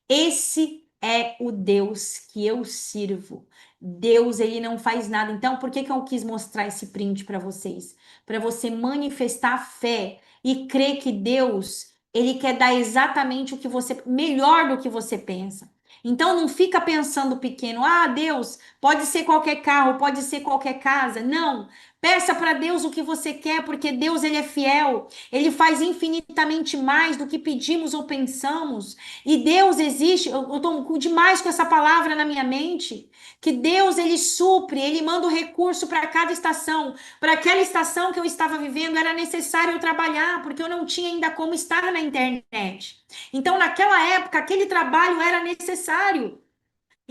Esse é o Deus que eu sirvo. Deus, ele não faz nada. Então, por que que eu quis mostrar esse print para vocês? Para você manifestar fé e crer que Deus, ele quer dar exatamente o que você, melhor do que você pensa. Então, não fica pensando pequeno. Ah, Deus, pode ser qualquer carro, pode ser qualquer casa. Não. Peça para Deus o que você quer, porque Deus, ele é fiel. Ele faz infinitamente mais do que pedimos ou pensamos. E Deus existe, eu estou demais com essa palavra na minha mente, que Deus, ele supre, ele manda o recurso para cada estação. Para aquela estação que eu estava vivendo, era necessário eu trabalhar, porque eu não tinha ainda como estar na internet. Então, naquela época, aquele trabalho era necessário.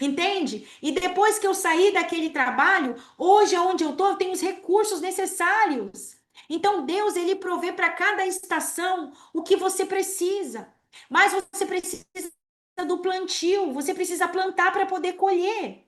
Entende? E depois que eu saí daquele trabalho, hoje onde eu estou, eu tenho os recursos necessários. Então Deus, ele provê para cada estação o que você precisa. Mas você precisa do plantio, você precisa plantar para poder colher.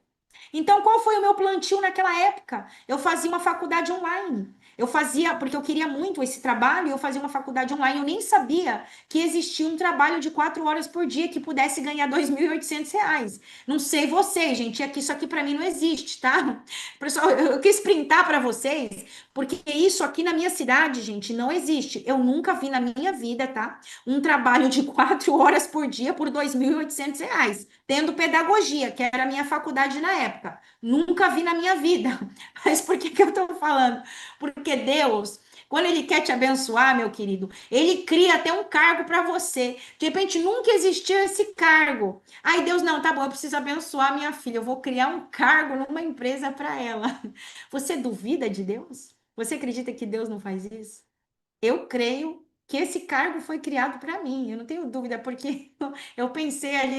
Então, qual foi o meu plantio naquela época? Eu fazia uma faculdade online. Eu fazia, porque eu queria muito esse trabalho, eu fazia uma faculdade online. Eu nem sabia que existia um trabalho de 4 horas por dia que pudesse ganhar R$ 2.800. Não sei vocês, gente, aqui, isso aqui para mim não existe, tá? Pessoal, eu quis printar para vocês, porque isso aqui na minha cidade, gente, não existe. Eu nunca vi na minha vida, tá? Um trabalho de 4 horas por dia por R$ 2.800 tendo pedagogia, que era a minha faculdade na época. Nunca vi na minha vida. Mas por que que eu estou falando? Porque Deus, quando Ele quer te abençoar, meu querido, Ele cria até um cargo para você. De repente, nunca existiu esse cargo. Aí Deus, não, tá bom, eu preciso abençoar minha filha. Eu vou criar um cargo numa empresa para ela. Você duvida de Deus? Você acredita que Deus não faz isso? Eu creio que esse cargo foi criado para mim. Eu não tenho dúvida, porque eu pensei ali,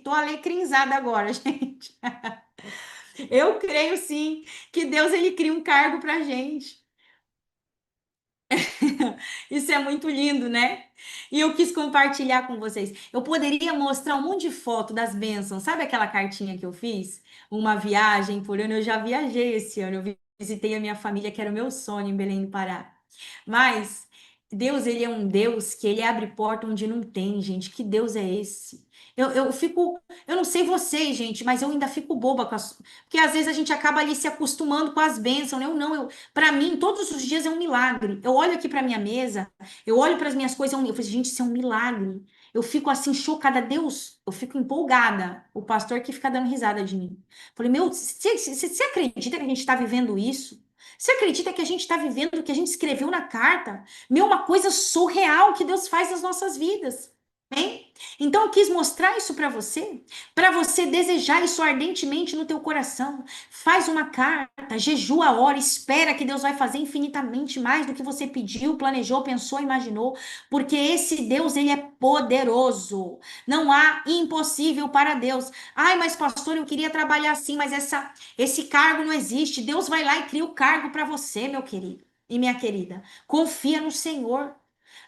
tô alecrinzada agora, gente. Eu creio sim que Deus ele cria um cargo para gente. Isso é muito lindo, né? E eu quis compartilhar com vocês. Eu poderia mostrar um monte de foto das bênçãos. Sabe aquela cartinha que eu fiz? Uma viagem por ano. Eu já viajei esse ano. Eu visitei a minha família, que era o meu sonho em Belém do Pará. Mas Deus, ele é um Deus que ele abre porta onde não tem, gente. Que Deus é esse? Eu fico, eu não sei vocês, gente, mas eu ainda fico boba com as, porque às vezes a gente acaba ali se acostumando com as bênçãos, né? Eu não, para mim, todos os dias é um milagre. Eu olho aqui para minha mesa, eu olho para as minhas coisas, eu falei, gente, isso é um milagre. Eu fico assim chocada, Deus, eu fico empolgada. O pastor que fica dando risada de mim. Falei, meu, você acredita que a gente está vivendo isso? Você acredita que a gente está vivendo o que a gente escreveu na carta? Meu, uma coisa surreal que Deus faz nas nossas vidas. Hein? Então eu quis mostrar isso para você desejar isso ardentemente no teu coração. Faz uma carta, jejua, ora, espera que Deus vai fazer infinitamente mais do que você pediu, planejou, pensou, imaginou, porque esse Deus, ele é poderoso. Não há impossível para Deus. Ai, mas pastor, eu queria trabalhar assim, mas esse cargo não existe. Deus vai lá e cria o cargo para você, meu querido e minha querida. Confia no Senhor.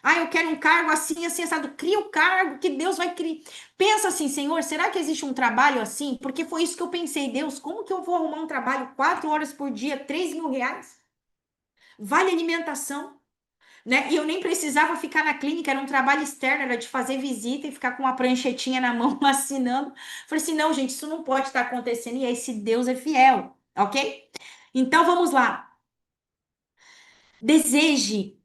Ah, eu quero um cargo assim, assim, assado. Cria o cargo que Deus vai criar. Pensa assim, Senhor, será que existe um trabalho assim? Porque foi isso que eu pensei, Deus, como que eu vou arrumar um trabalho 4 horas por dia, R$ 3.000? Vale alimentação, né? E eu nem precisava ficar na clínica, era um trabalho externo, era de fazer visita e ficar com uma pranchetinha na mão assinando. Falei assim, não, gente, isso não pode estar acontecendo. E esse Deus é fiel, ok? Então vamos lá. Deseje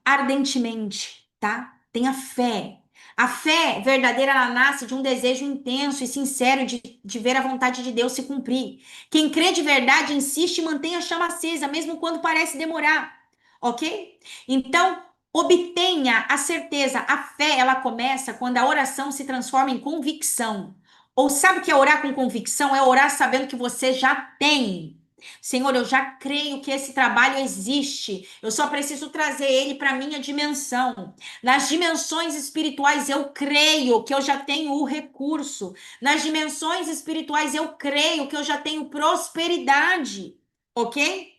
ardentemente, tá? Tenha fé. A fé verdadeira, ela nasce de um desejo intenso e sincero de ver a vontade de Deus se cumprir. Quem crê de verdade insiste e mantém a chama acesa, mesmo quando parece demorar, ok? Então, obtenha a certeza. A fé, ela começa quando a oração se transforma em convicção. Ou sabe o que é orar com convicção? É orar sabendo que você já tem. Senhor, eu já creio que esse trabalho existe. Eu só preciso trazer ele para a minha dimensão. Nas dimensões espirituais, eu creio que eu já tenho o recurso. Nas dimensões espirituais, eu creio que eu já tenho prosperidade. Ok?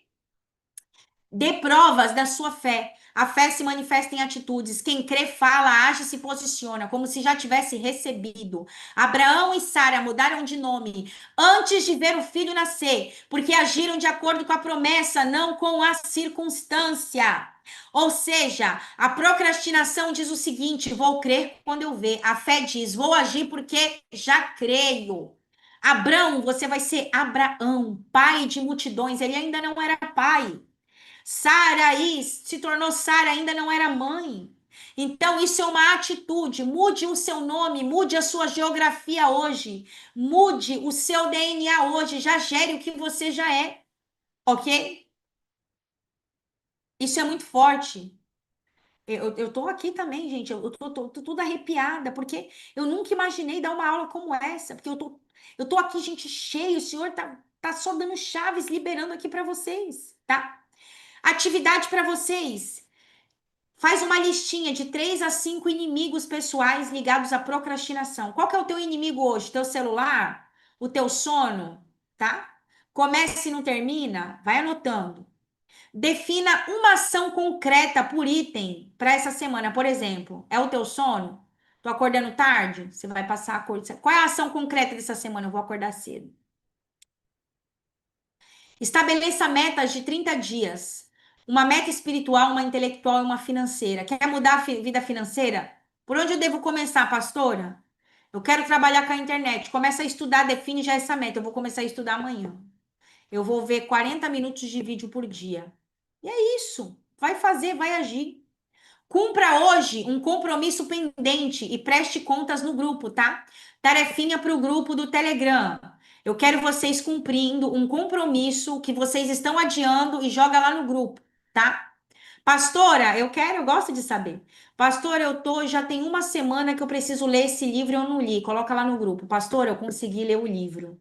Dê provas da sua fé. A fé se manifesta em atitudes. Quem crê, fala, age, se posiciona, como se já tivesse recebido. Abraão e Sara mudaram de nome antes de ver o filho nascer, porque agiram de acordo com a promessa, não com a circunstância. Ou seja, a procrastinação diz o seguinte: vou crer quando eu ver. A fé diz: vou agir porque já creio. Abraão, você vai ser Abraão, pai de multidões. Ele ainda não era pai. Saraí se tornou Sara, ainda não era mãe. Então, isso é uma atitude. Mude o seu nome, mude a sua geografia hoje, mude o seu DNA hoje, já gere o que você já é, ok? Isso é muito forte. Eu tô aqui também, gente. Eu tô toda arrepiada, porque eu nunca imaginei dar uma aula como essa, porque eu tô aqui, gente, cheio. O senhor tá só dando chaves, liberando aqui para vocês, tá? Atividade para vocês. Faz uma listinha de 3 a 5 inimigos pessoais ligados à procrastinação. Qual que é o teu inimigo hoje? Teu celular? O teu sono? Tá? Comece e não termina? Vai anotando. Defina uma ação concreta por item para essa semana. Por exemplo, é o teu sono? Tô acordando tarde? Você vai passar a cor. Qual é a ação concreta dessa semana? Eu vou acordar cedo. Estabeleça metas de 30 dias. Uma meta espiritual, uma intelectual e uma financeira. Quer mudar a vida financeira? Por onde eu devo começar, pastora? Eu quero trabalhar com a internet. Começa a estudar, define já essa meta. Eu vou começar a estudar amanhã. Eu vou ver 40 minutos de vídeo por dia. E é isso. Vai fazer, vai agir. Cumpra hoje um compromisso pendente e preste contas no grupo, tá? Tarefinha para o grupo do Telegram. Eu quero vocês cumprindo um compromisso que vocês estão adiando e joga lá no grupo, tá? Pastora, eu gosto de saber. Pastora, já tem uma semana que eu preciso ler esse livro e eu não li. Coloca lá no grupo. Pastora, eu consegui ler o livro.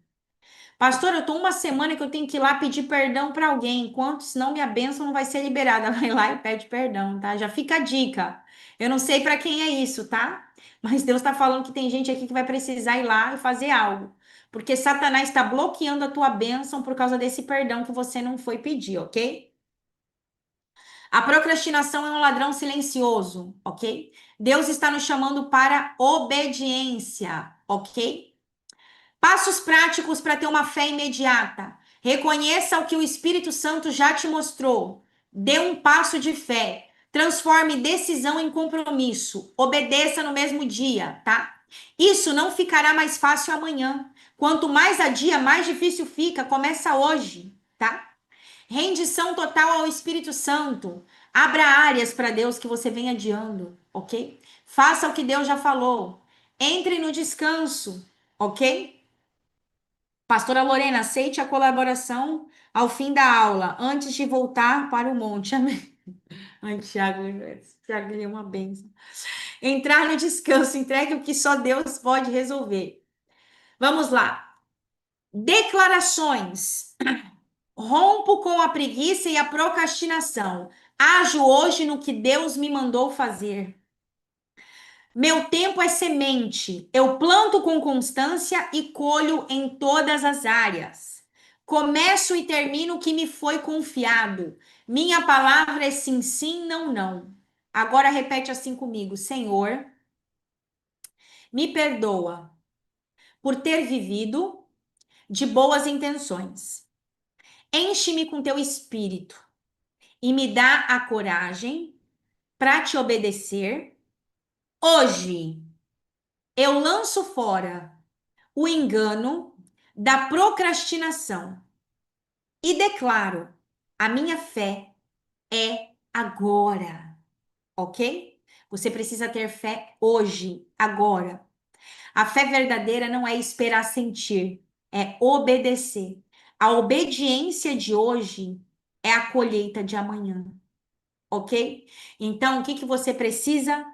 Pastor, eu tô uma semana que eu tenho que ir lá pedir perdão para alguém, enquanto senão minha bênção não vai ser liberada. Vai lá e pede perdão, tá? Já fica a dica. Eu não sei para quem é isso, tá? Mas Deus está falando que tem gente aqui que vai precisar ir lá e fazer algo. Porque Satanás está bloqueando a tua bênção por causa desse perdão que você não foi pedir, ok? A procrastinação é um ladrão silencioso, ok? Deus está nos chamando para obediência, ok? Passos práticos para ter uma fé imediata. Reconheça o que o Espírito Santo já te mostrou. Dê um passo de fé. Transforme decisão em compromisso. Obedeça no mesmo dia, tá? Isso não ficará mais fácil amanhã. Quanto mais adia, mais difícil fica. Começa hoje, tá? Rendição total ao Espírito Santo. Abra áreas para Deus que você vem adiando, ok? Faça o que Deus já falou. Entre no descanso, ok? Pastora Lorena, aceite a colaboração ao fim da aula, antes de voltar para o monte. Amém. Ai, Tiago, Tiago, ele é uma benção. Entrar no descanso, entregue o que só Deus pode resolver. Vamos lá. Declarações. Rompo com a preguiça e a procrastinação. Ajo hoje no que Deus me mandou fazer. Meu tempo é semente. Eu planto com constância e colho em todas as áreas. Começo e termino o que me foi confiado. Minha palavra é sim, sim, não, não. Agora repete assim comigo: Senhor, me perdoa por ter vivido de boas intenções. Enche-me com teu espírito e me dá a coragem para te obedecer. Hoje eu lanço fora o engano da procrastinação e declaro: a minha fé é agora, ok? Você precisa ter fé hoje, agora. A fé verdadeira não é esperar sentir, é obedecer. A obediência de hoje é a colheita de amanhã, ok? Então, o que que você precisa?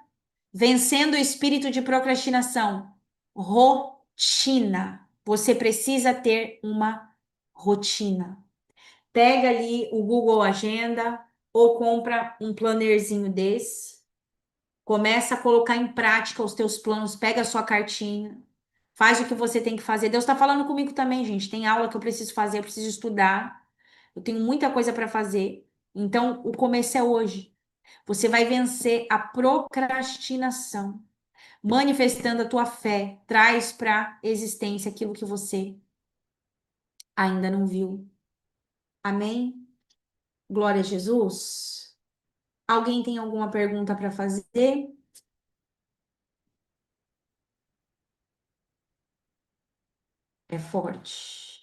Vencendo o espírito de procrastinação. Rotina. Você precisa ter uma rotina. Pega ali o Google Agenda ou compra um plannerzinho desse. Começa a colocar em prática os teus planos. Pega a sua cartinha. Faz o que você tem que fazer. Deus está falando comigo também, gente. Tem aula que eu preciso fazer, eu preciso estudar. Eu tenho muita coisa para fazer. Então, o começo é hoje. Você vai vencer a procrastinação manifestando a tua fé, traz para existência aquilo que você ainda não viu. Amém? Glória a Jesus. Alguém tem alguma pergunta para fazer? É forte.